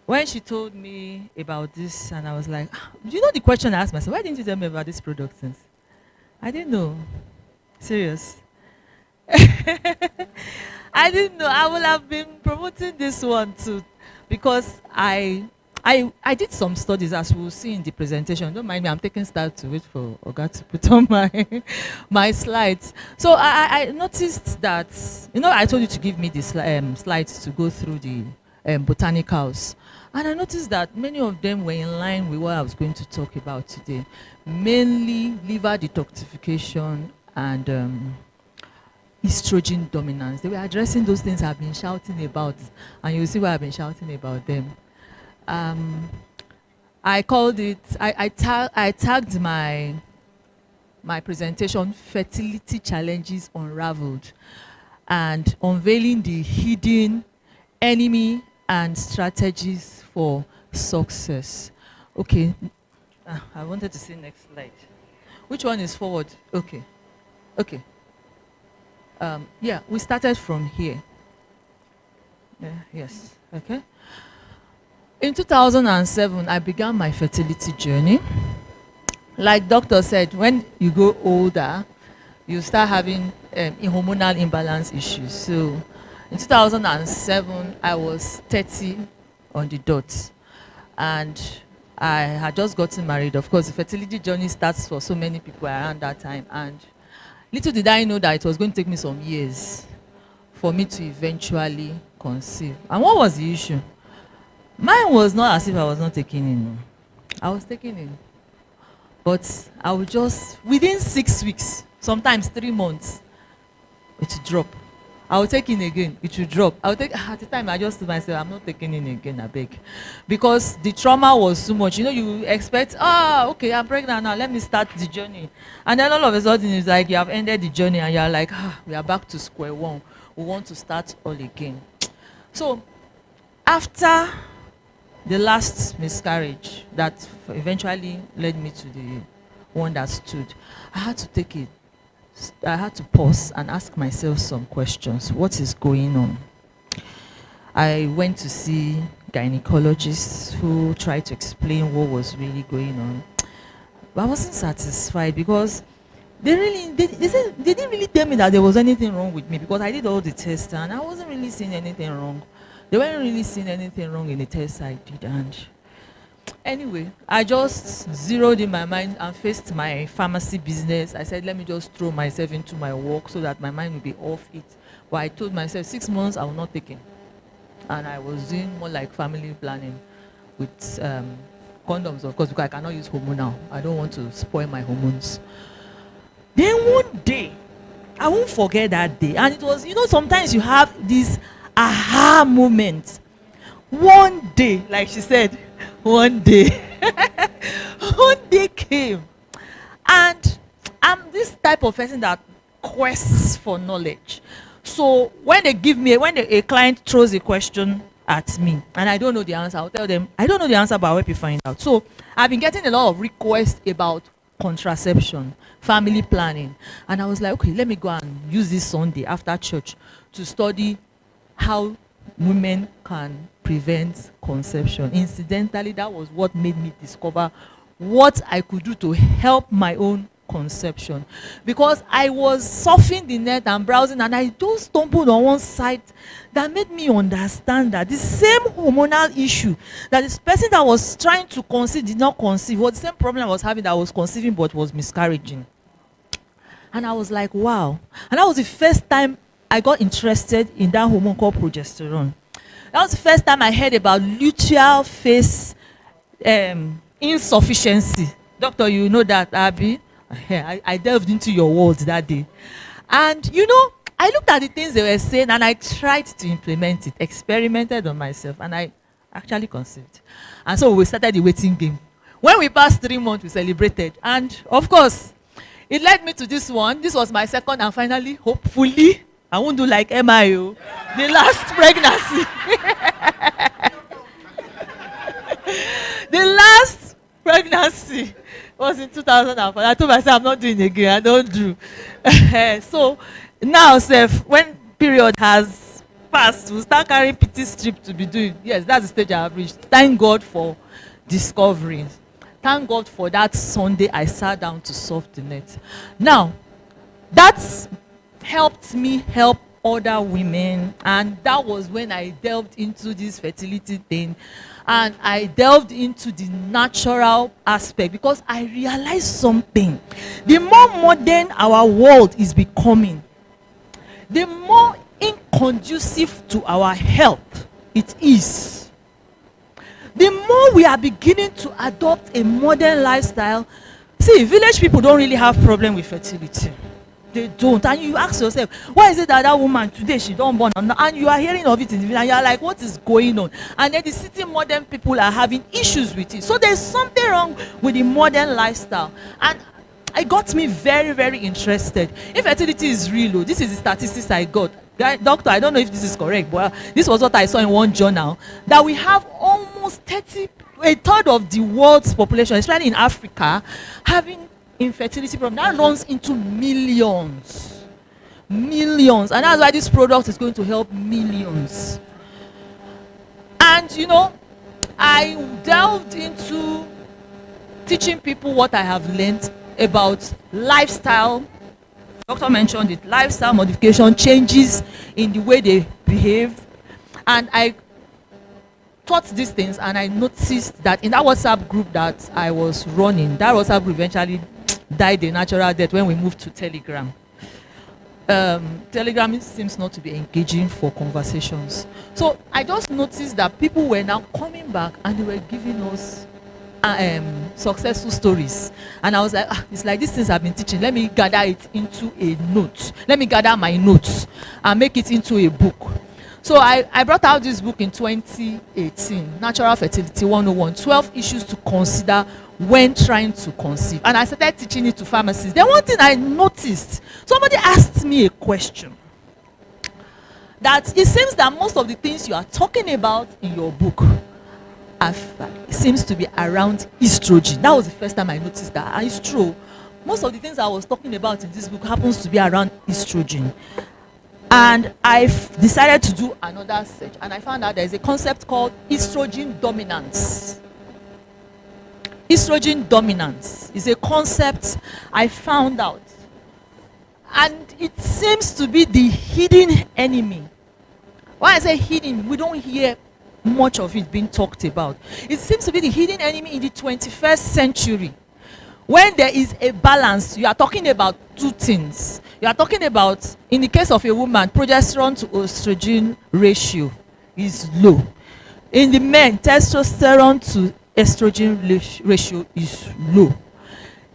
when she told me about this, and I was like, do you know the question I asked myself? Why didn't you tell me about this product since? I didn't know. Serious. I didn't know. I would have been promoting this one too, because I did some studies, as we'll see in the presentation. Don't mind me, I'm taking start to wait for Oga to put on my slides. So I noticed that, I told you to give me the slides to go through the botanicals. And I noticed that many of them were in line with what I was going to talk about today. Mainly liver detoxification and estrogen dominance. They were addressing those things I've been shouting about, and you'll see why I've been shouting about them. I called it, I tagged my presentation, Fertility Challenges Unraveled, and unveiling the hidden enemy and strategies for success. Okay, I wanted to see next slide. Which one is forward? Okay. Yeah, we started from here. Yes, okay. In 2007, I began my fertility journey. Like doctor said, when you go older, you start having hormonal imbalance issues. So in 2007, I was 30 on the dot. And I had just gotten married. Of course, the fertility journey starts for so many people around that time. And little did I know that it was going to take me some years for me to eventually conceive. And what was the issue? Mine was not as if I was not taking in. I was taking in. But I would just, within 6 weeks, sometimes 3 months, it would drop. I would take in again, it would drop. At the time, I just told myself, I'm not taking in again, I beg. Because the trauma was too much. You expect, okay, I'm pregnant now, let me start the journey. And then all of a sudden, it's like you have ended the journey and you're like, we are back to square one. We want to start all again. So, after the last miscarriage that eventually led me to the one that stood, I had to pause and ask myself some questions. What is going on? I went to see gynecologists who tried to explain what was really going on. But I wasn't satisfied because they didn't really tell me that there was anything wrong with me, because I did all the tests and I wasn't really seeing anything wrong. They weren't really seeing anything wrong in the tests I did. And anyway, I just zeroed in my mind and faced my pharmacy business. I said, let me just throw myself into my work so that my mind will be off it. But I told myself 6 months I will not take it. And I was doing more like family planning with condoms, of course, because I cannot use hormonal. I don't want to spoil my hormones. Then one day, I won't forget that day. And it was, sometimes you have this aha moment. One day, like she said, one day. One day came. And I'm this type of person that quests for knowledge. So when a client throws a question at me and I don't know the answer, I'll tell them, I don't know the answer, but I'll help you find out. So I've been getting a lot of requests about contraception, family planning. And I was like, okay, let me go and use this Sunday after church to study how women can prevent conception. Incidentally, that was what made me discover what I could do to help my own conception, because I was surfing the net and browsing and I just stumbled on one site that made me understand that the same hormonal issue that this person that was trying to conceive did not conceive was the same problem I was having, that I was conceiving but was miscarriaging. And I was like, wow. And that was the first time I got interested in that hormone called progesterone. That was the first time I heard about luteal phase insufficiency. Doctor, you know that, Abby? I delved into your world that day. And you know, I looked at the things they were saying and I tried to implement it, experimented on myself, and I actually conceived. And so we started the waiting game. When we passed 3 months, we celebrated. And of course, it led me to this one. This was my second and finally, hopefully, I won't do like MIO, the last pregnancy. The last pregnancy was in 2004. I told myself I'm not doing it again. I don't do. So now, Seth, when period has passed, we'll start carrying PT strip to be doing. Yes, that's the stage I have reached. Thank God for discovery. Thank God for that Sunday I sat down to solve the net. Now, that's helped me help other women, and that was when I delved into this fertility thing, and I delved into the natural aspect because I realized something. The more modern our world is becoming, the more inconducive to our health it is. The more we are beginning to adopt a modern lifestyle. See, village people don't really have problem with fertility. They don't. And you ask yourself, why is it that that woman today, she don't born? And you are hearing of it in the village, and you are like, what is going on? And then the city modern people are having issues with it. So there's something wrong with the modern lifestyle. And it got me very, very interested. Infertility is real. This is the statistics I got. Doctor, I don't know if this is correct, but this was what I saw in one journal, that we have almost a third of the world's population, especially in Africa, having infertility problem. That runs into millions. And that's why this product is going to help millions. And you know, I delved into teaching people what I have learned about lifestyle. Doctor mentioned it, lifestyle modification, changes in the way they behave. And I taught these things, and I noticed that in that WhatsApp group that I was running, that WhatsApp group eventually died a natural death when we moved to Telegram. Telegram seems not to be engaging for conversations. So I just noticed that people were now coming back and they were giving us successful stories. And I was like, it's like these things I've been teaching. Let me gather it into a note. Let me gather my notes and make it into a book. So I brought out this book in 2018, Natural Fertility 101, 12 issues to consider when trying to conceive. And I started teaching it to pharmacists. Then one thing I noticed, somebody asked me a question, that it seems that most of the things you are talking about in your book it seems to be around estrogen. That was the first time I noticed that. And it's true. Most of the things I was talking about in this book happens to be around estrogen. And I decided to do another search, and I found out there's a concept called estrogen dominance. Estrogen dominance is a concept I found out, and it seems to be the hidden enemy. When I say hidden, we don't hear much of it being talked about. It seems to be the hidden enemy in the 21st century. When there is a balance, you are talking about two things. You are talking about, in the case of a woman, progesterone to estrogen ratio is low. In the men, testosterone to estrogen ratio is low.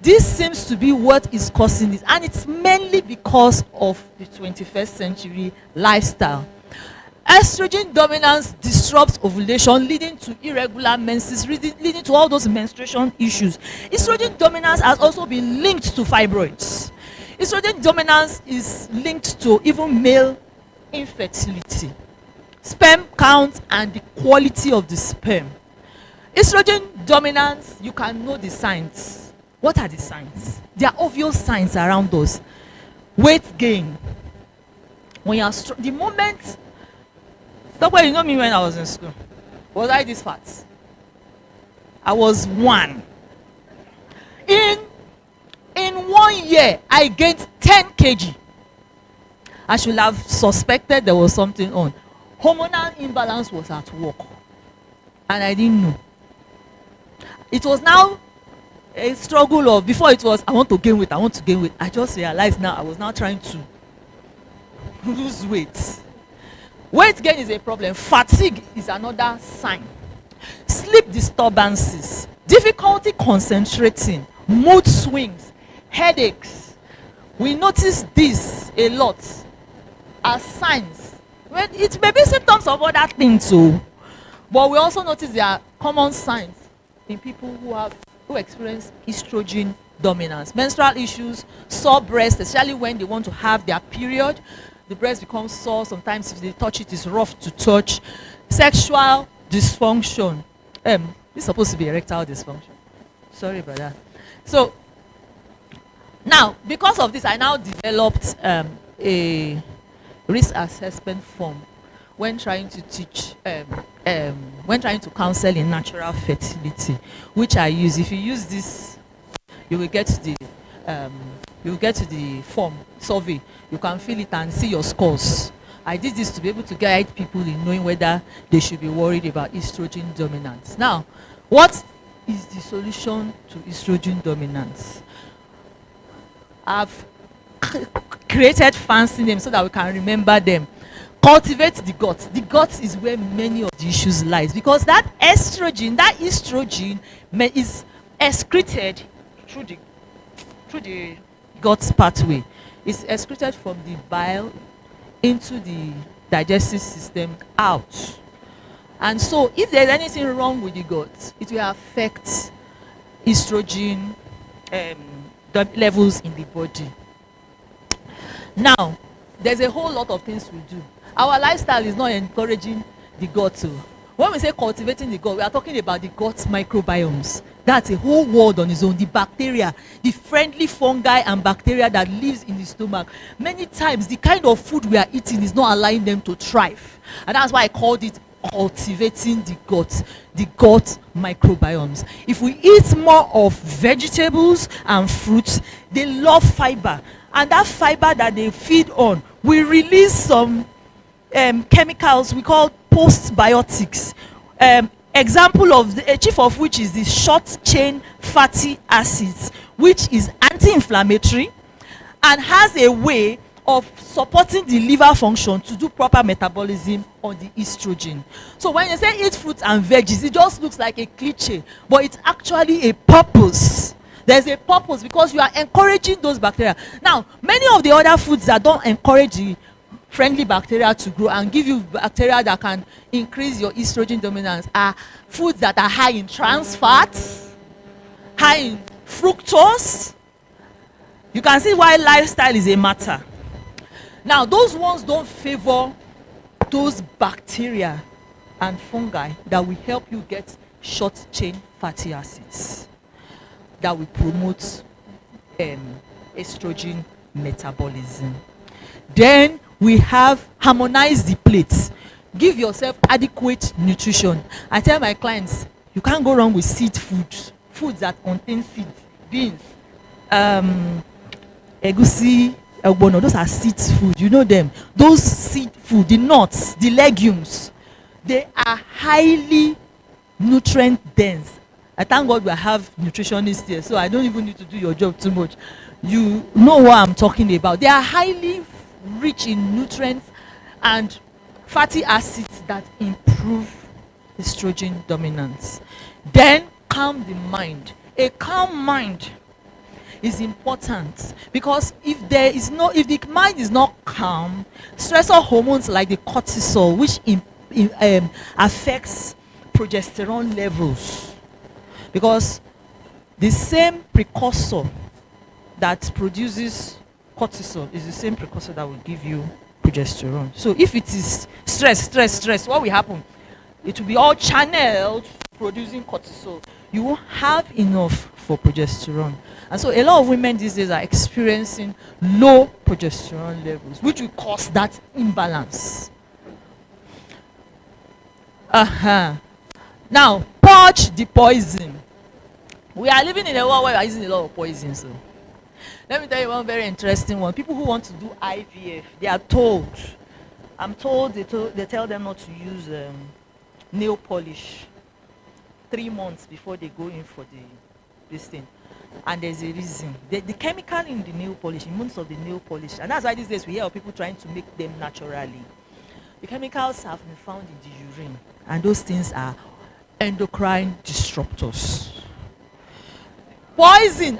This seems to be what is causing this, and it's mainly because of the 21st century lifestyle. Estrogen dominance disrupts ovulation, leading to irregular menses, leading to all those menstruation issues. Estrogen dominance has also been linked to fibroids. Estrogen dominance is linked to even male infertility, sperm count, and the quality of the sperm. Estrogen dominance, you can know the signs. What are the signs? There are obvious signs around us. Weight gain. When you are the moment. Doctor, you know me when I was in school. Was I this fat? I was 1. In 1 year, I gained 10 kg. I should have suspected there was something on. Hormonal imbalance was at work, and I didn't know. It was now a struggle of, before it was, I want to gain weight, I want to gain weight. I just realized now I was now trying to lose weight. Weight gain is a problem. Fatigue is another sign. Sleep disturbances, difficulty concentrating, mood swings, headaches. We notice this a lot as signs. Well, it may be symptoms of other things too, but we also notice there are common signs in people who experience estrogen dominance. Menstrual issues, sore breast, especially when they want to have their period. The breast becomes sore. Sometimes if they touch it, it's rough to touch. Sexual dysfunction. This is supposed to be erectile dysfunction. Sorry about that. So now, because of this, I now developed a risk assessment form when trying to teach, when trying to counsel in natural fertility, which I use. If you use this, you will get the form survey. You can fill it and see your scores. I did this to be able to guide people in knowing whether they should be worried about estrogen dominance. Now, what is the solution to estrogen dominance? I've created fancy names so that we can remember them. Cultivate the gut. The gut is where many of the issues lies, because that estrogen is excreted through the gut pathway. It's excreted from the bile into the digestive system out. And so if there's anything wrong with the gut, it will affect estrogen levels in the body. Now, there's a whole lot of things we do. Our lifestyle is not encouraging the gut to. When we say cultivating the gut, we are talking about the gut microbiomes. That's a whole world on its own. The bacteria, the friendly fungi and bacteria that lives in the stomach. Many times, the kind of food we are eating is not allowing them to thrive. And that's why I called it cultivating the gut microbiomes. If we eat more of vegetables and fruits, they love fiber. And that fiber that they feed on will release some chemicals we call postbiotics. Example of a chief of which is the short chain fatty acids, which is anti-inflammatory and has a way of supporting the liver function to do proper metabolism on the estrogen. So when you say eat fruits and veggies, it just looks like a cliche, but it's actually a purpose. There's a purpose because you are encouraging those bacteria. Now, many of the other foods that don't encourage the friendly bacteria to grow and give you bacteria that can increase your estrogen dominance are foods that are high in trans fats, high in fructose. You can see why lifestyle is a matter. Now, those ones don't favor those bacteria and fungi that will help you get short chain fatty acids that will promote estrogen metabolism. Then we have harmonized the plates. Give yourself adequate nutrition. I tell my clients, you can't go wrong with seed foods that contain seeds, beans, egusi, elbono. Those are seed food. You know them. Those seed food, the nuts, the legumes, they are highly nutrient dense. I thank God we have nutritionists here, so I don't even need to do your job too much. You know what I'm talking about. They are highly rich in nutrients and fatty acids that improve estrogen dominance. Then calm the mind. A calm mind is important because if the mind is not calm, stressor hormones like the cortisol, which affects progesterone levels, because the same precursor that produces cortisol is the same precursor that will give you progesterone. So if it is stress, what will happen? It will be all channeled producing cortisol. You won't have enough for progesterone. And so a lot of women these days are experiencing low progesterone levels, which will cause that imbalance. Now, purge the poison. We are living in a world where we are using a lot of poison. So let me tell you one very interesting one. People who want to do IVF, they are told, they tell them not to use nail polish 3 months before they go in for this thing. And there's a reason. The chemical in the nail polish, in most of the nail polish, and that's why these days we hear of people trying to make them naturally. The chemicals have been found in the urine, and those things are endocrine disruptors. poison.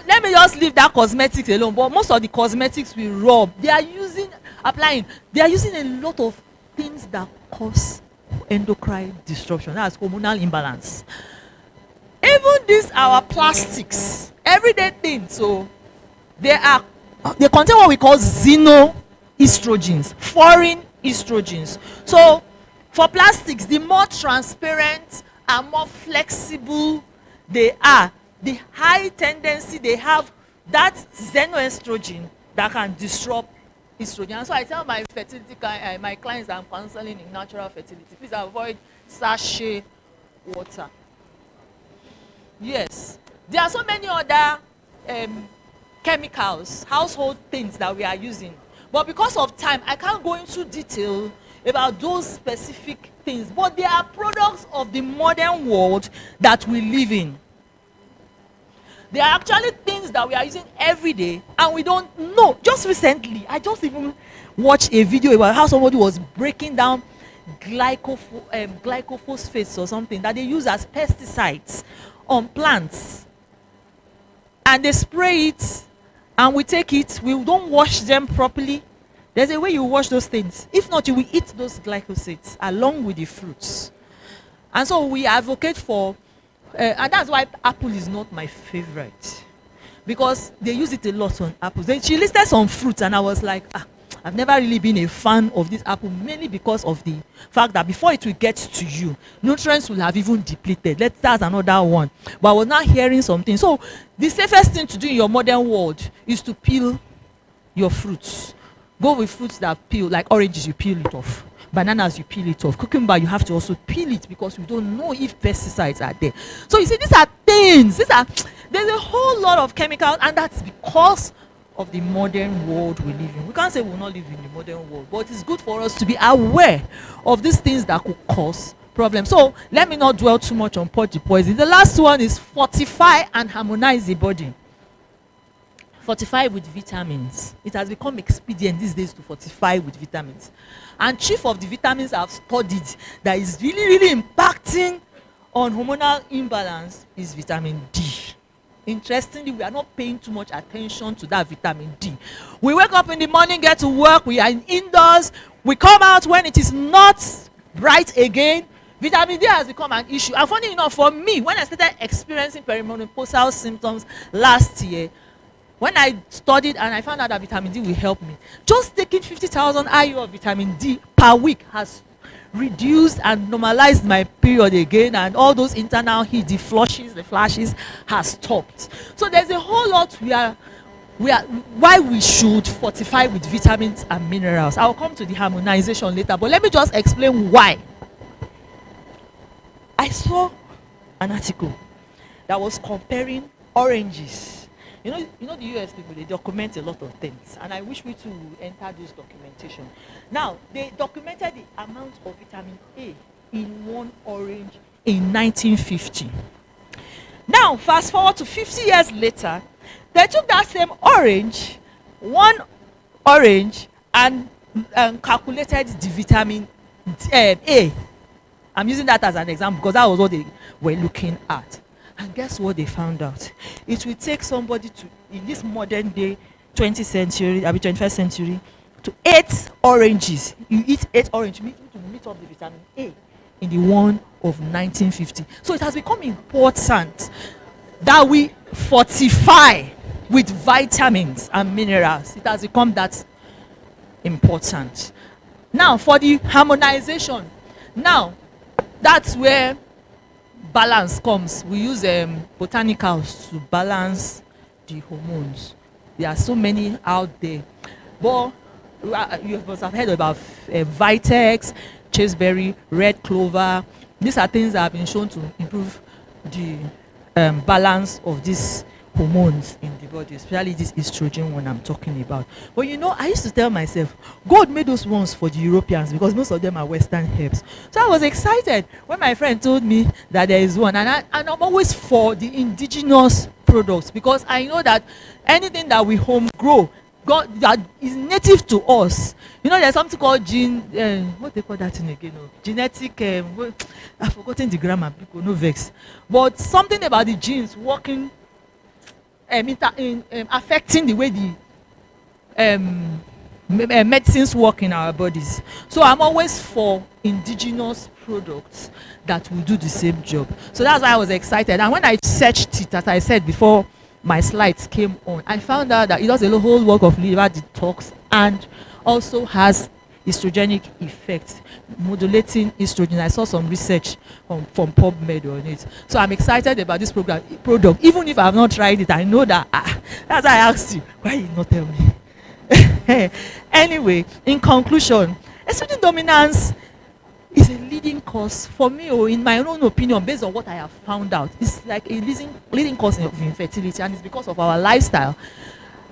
Let me just leave that cosmetics alone. But most of the cosmetics we rub, they are using a lot of things that cause endocrine disruption. That's hormonal imbalance. Even these our plastics, everyday things. So they contain what we call xenoestrogens, foreign estrogens. So for plastics, the more transparent and more flexible they are, the high tendency they have that xenoestrogen that can disrupt estrogen. And so I tell my fertility my clients I'm counseling in natural fertility, please avoid sachet water. Yes, there are so many other chemicals, household things that we are using, but because of time I can't go into detail about those specific things, but they are products of the modern world that we live in. They are actually things that we are using every day and we don't know. Just recently I just even watched a video about how somebody was breaking down glycophosphates or something that they use as pesticides on plants, and they spray it and we take it, we don't wash them properly. There's a way you wash those things. If not, you will eat those glyphosides along with the fruits. And so we advocate for, and that's why apple is not my favorite, because they use it a lot on apples. She listed some fruits and I was like, I've never really been a fan of this apple, mainly because of the fact that before it will get to you, nutrients will have even depleted. That's another one. But I was not hearing something. So the safest thing to do in your modern world is to peel your fruits. Go with fruits that peel, like oranges, you peel it off. Bananas, you peel it off. Cucumber, you have to also peel it because we don't know if pesticides are there. So you see, these are things. There's a whole lot of chemicals, and that's because of the modern world we live in. We can't say we will not live in the modern world, but it's good for us to be aware of these things that could cause problems. So let me not dwell too much on the poison. The last one is fortify and harmonize the body. Fortify with vitamins. It has become expedient these days to fortify with vitamins. And chief of the vitamins I've studied that is really, really impacting on hormonal imbalance is vitamin D. Interestingly, we are not paying too much attention to that vitamin D. We wake up in the morning, get to work, we are indoors, we come out when it is not bright again. Vitamin D has become an issue. And funny enough, for me, when I started experiencing perimenopausal symptoms last year, when I studied and I found out that vitamin D will help me, just taking 50,000 IU of vitamin D per week has reduced and normalized my period again, and all those internal heat, the flashes has stopped. So there's a whole lot why we should fortify with vitamins and minerals. I'll come to the harmonization later, but let me just explain why. I saw an article that was comparing oranges. You know the US people, they document a lot of things, and I wish we too would enter this documentation. Now, they documented the amount of vitamin A in one orange in 1950. Now, fast forward to 50 years later, they took that same one orange, and calculated the vitamin A. I'm using that as an example because that was what they were looking at. And guess what they found out? It will take somebody in this modern day 21st century, to 8 oranges. You eat 8 oranges to meet up the vitamin A in the one of 1950. So it has become important that we fortify with vitamins and minerals. It has become that important. Now, for the harmonization, now that's where balance comes. We use botanicals to balance the hormones. There are so many out there, but you must have heard about Vitex, chasteberry, red clover. These are things that have been shown to improve the balance of these hormones in the body, especially this estrogen one I'm talking about. But you know, I used to tell myself, God made those ones for the Europeans because most of them are Western herbs. So I was excited when my friend told me that there is one, and I'm always for the indigenous products because I know that anything that we home grow, God, that is native to us. You know, there's something called what they call that thing again? Genetic, I've forgotten the grammar, people no vex. But something about the genes working affecting the way the medicines work in our bodies. So I'm always for indigenous products that will do the same job. So that's why I was excited. And when I searched it, as I said before my slides came on, I found out that it does a whole work of liver detox and also has estrogenic effect, modulating estrogen. I saw some research from PubMed on it. So I'm excited about this product. Even if I have not tried it, I know that. That's why I asked you, why you not tell me? Anyway, in conclusion, estrogen dominance is a leading cause for me, or in my own opinion, based on what I have found out. It's like a leading cause of infertility, and it's because of our lifestyle.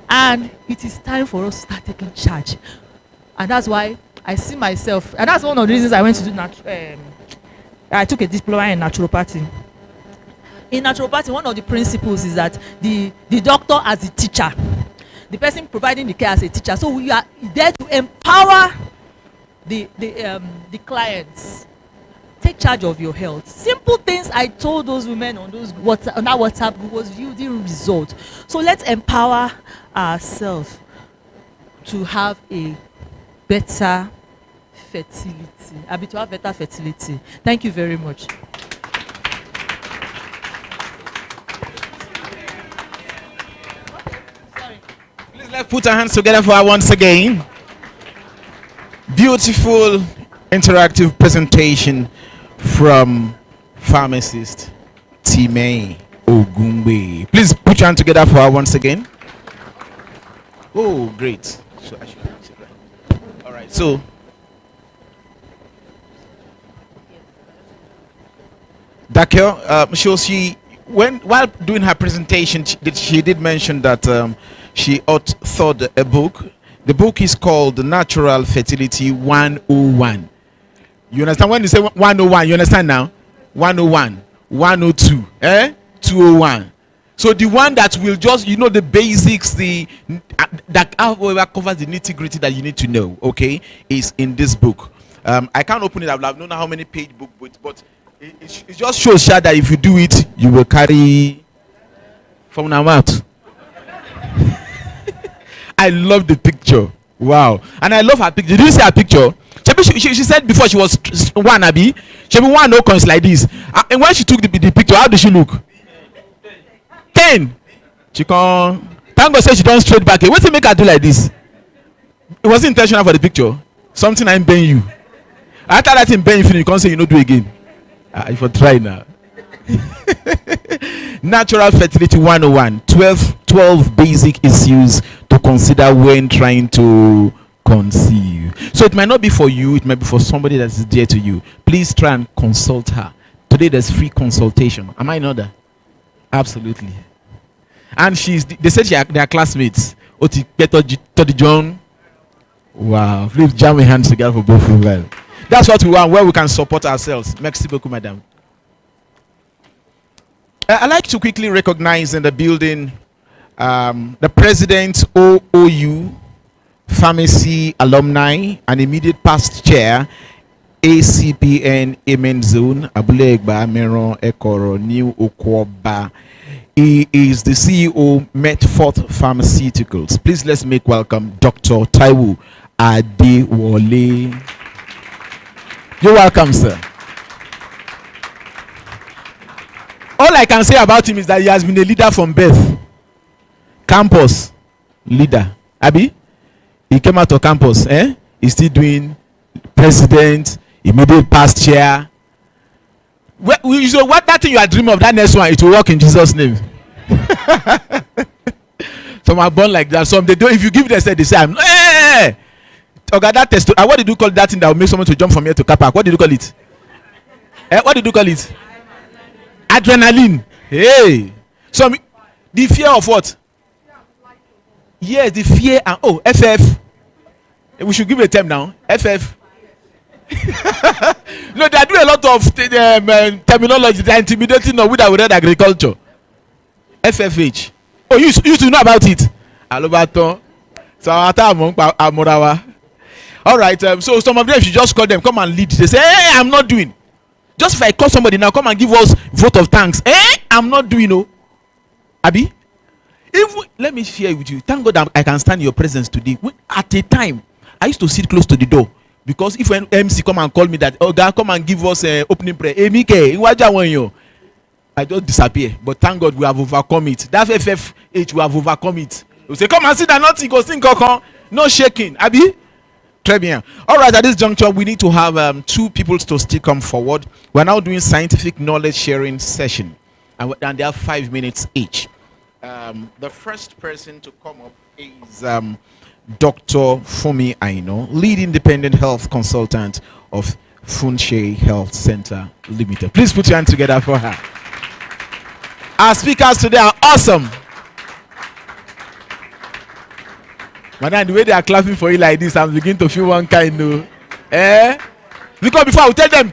And it is time for us to start taking charge. And that's why I see myself, and that's one of the reasons I went to do I took a diploma in naturopathy. In naturopathy, one of the principles is that the doctor as a teacher, the person providing the care as a teacher. So we are there to empower the clients. Take charge of your health. Simple things I told those women on that WhatsApp group was yielding results. So let's empower ourselves to have a better fertility. To have better fertility. Thank you very much. Please let's put our hands together for her once again. Beautiful interactive presentation from pharmacist Time Ogungbe. Please put your hands together for her once again. Oh, great. So I should sit right. All right. So Dakel, while doing her presentation, she did mention that she authored a book. The book is called Natural Fertility 101. You understand? When you say 101, you understand now? 101, 102, 201. So the one that will just, the basics, that covers the nitty-gritty that you need to know, okay, is in this book. I can't open it. I don't know how many page book, but it just shows that if you do it, you will carry from now out. I love the picture. Wow. And I love her picture. Did you see her picture? She said before she was one, Abby. She be one no coins like this. And when she took the picture, how did she look? 10. She can. Thank God say she don't straight back. What did make her do like this? It wasn't intentional for the picture. Something I'm paying you. After that in paying you can't say you don't do again. If you try now. Natural Fertility 101. 12 basic issues to consider when trying to conceive. So it might not be for you, it might be for somebody that is dear to you. Please try and consult her. Today there's free consultation. Am I in order? Absolutely. And they said they are classmates. Oti John. Wow. Please jam your hands together for both of them. That's what we want, where we can support ourselves. Merci beaucoup, madame. I'd like to quickly recognize in the building the president OOU Pharmacy Alumni and immediate past chair ACPN Amen Zone Abulegba Meron Ekoro New Okwoba. He is the CEO Medfort Pharmaceuticals. Please let's make welcome Dr. Taiwo Adewole. You're welcome, sir. All I can say about him is that he has been a leader from birth. Campus leader. Abi? He came out of campus. He's still doing president, immediate past chair. So what that thing you are dreaming of, that next one, it will work in Jesus' name. Some are born like that. Some they don't. If you give them, they say, "I'm." Okay, that test. What did you call that thing that will make someone to jump from here to car park? What did you call it? What did you call it? Adrenaline. Hey. So the fear of what? Yes, the fear and FF. We should give it a term now. FF. No, they do a lot of terminology. They're intimidating or without read agriculture. FFH. Oh, you to know about it. Alobato. So all right. So some of them, if you just call them, come and lead. They say, "Hey, I'm not doing." Just if I call somebody now, come and give us vote of thanks. I'm not doing. No, Abi. Even let me share with you. Thank God that I can stand in your presence today. At a time, I used to sit close to the door because if an MC come and call me that, oh God, come and give us opening prayer. I just disappear. But thank God we have overcome it. That FFH, we have overcome it. We say, come and sit down, nothing, go sing, no shaking. Abi? Très bien. All right, at this juncture, we need to have two people to still come forward. We're now doing scientific knowledge sharing session. And they have 5 minutes each. The first person to come up is Dr. Fumi Aino, lead independent health consultant of Funshe Health Center Limited. Please put your hand together for her. Our speakers today are awesome. Madam, the way they are clapping for you like this, I'm beginning to feel one kind of, because before I will tell them,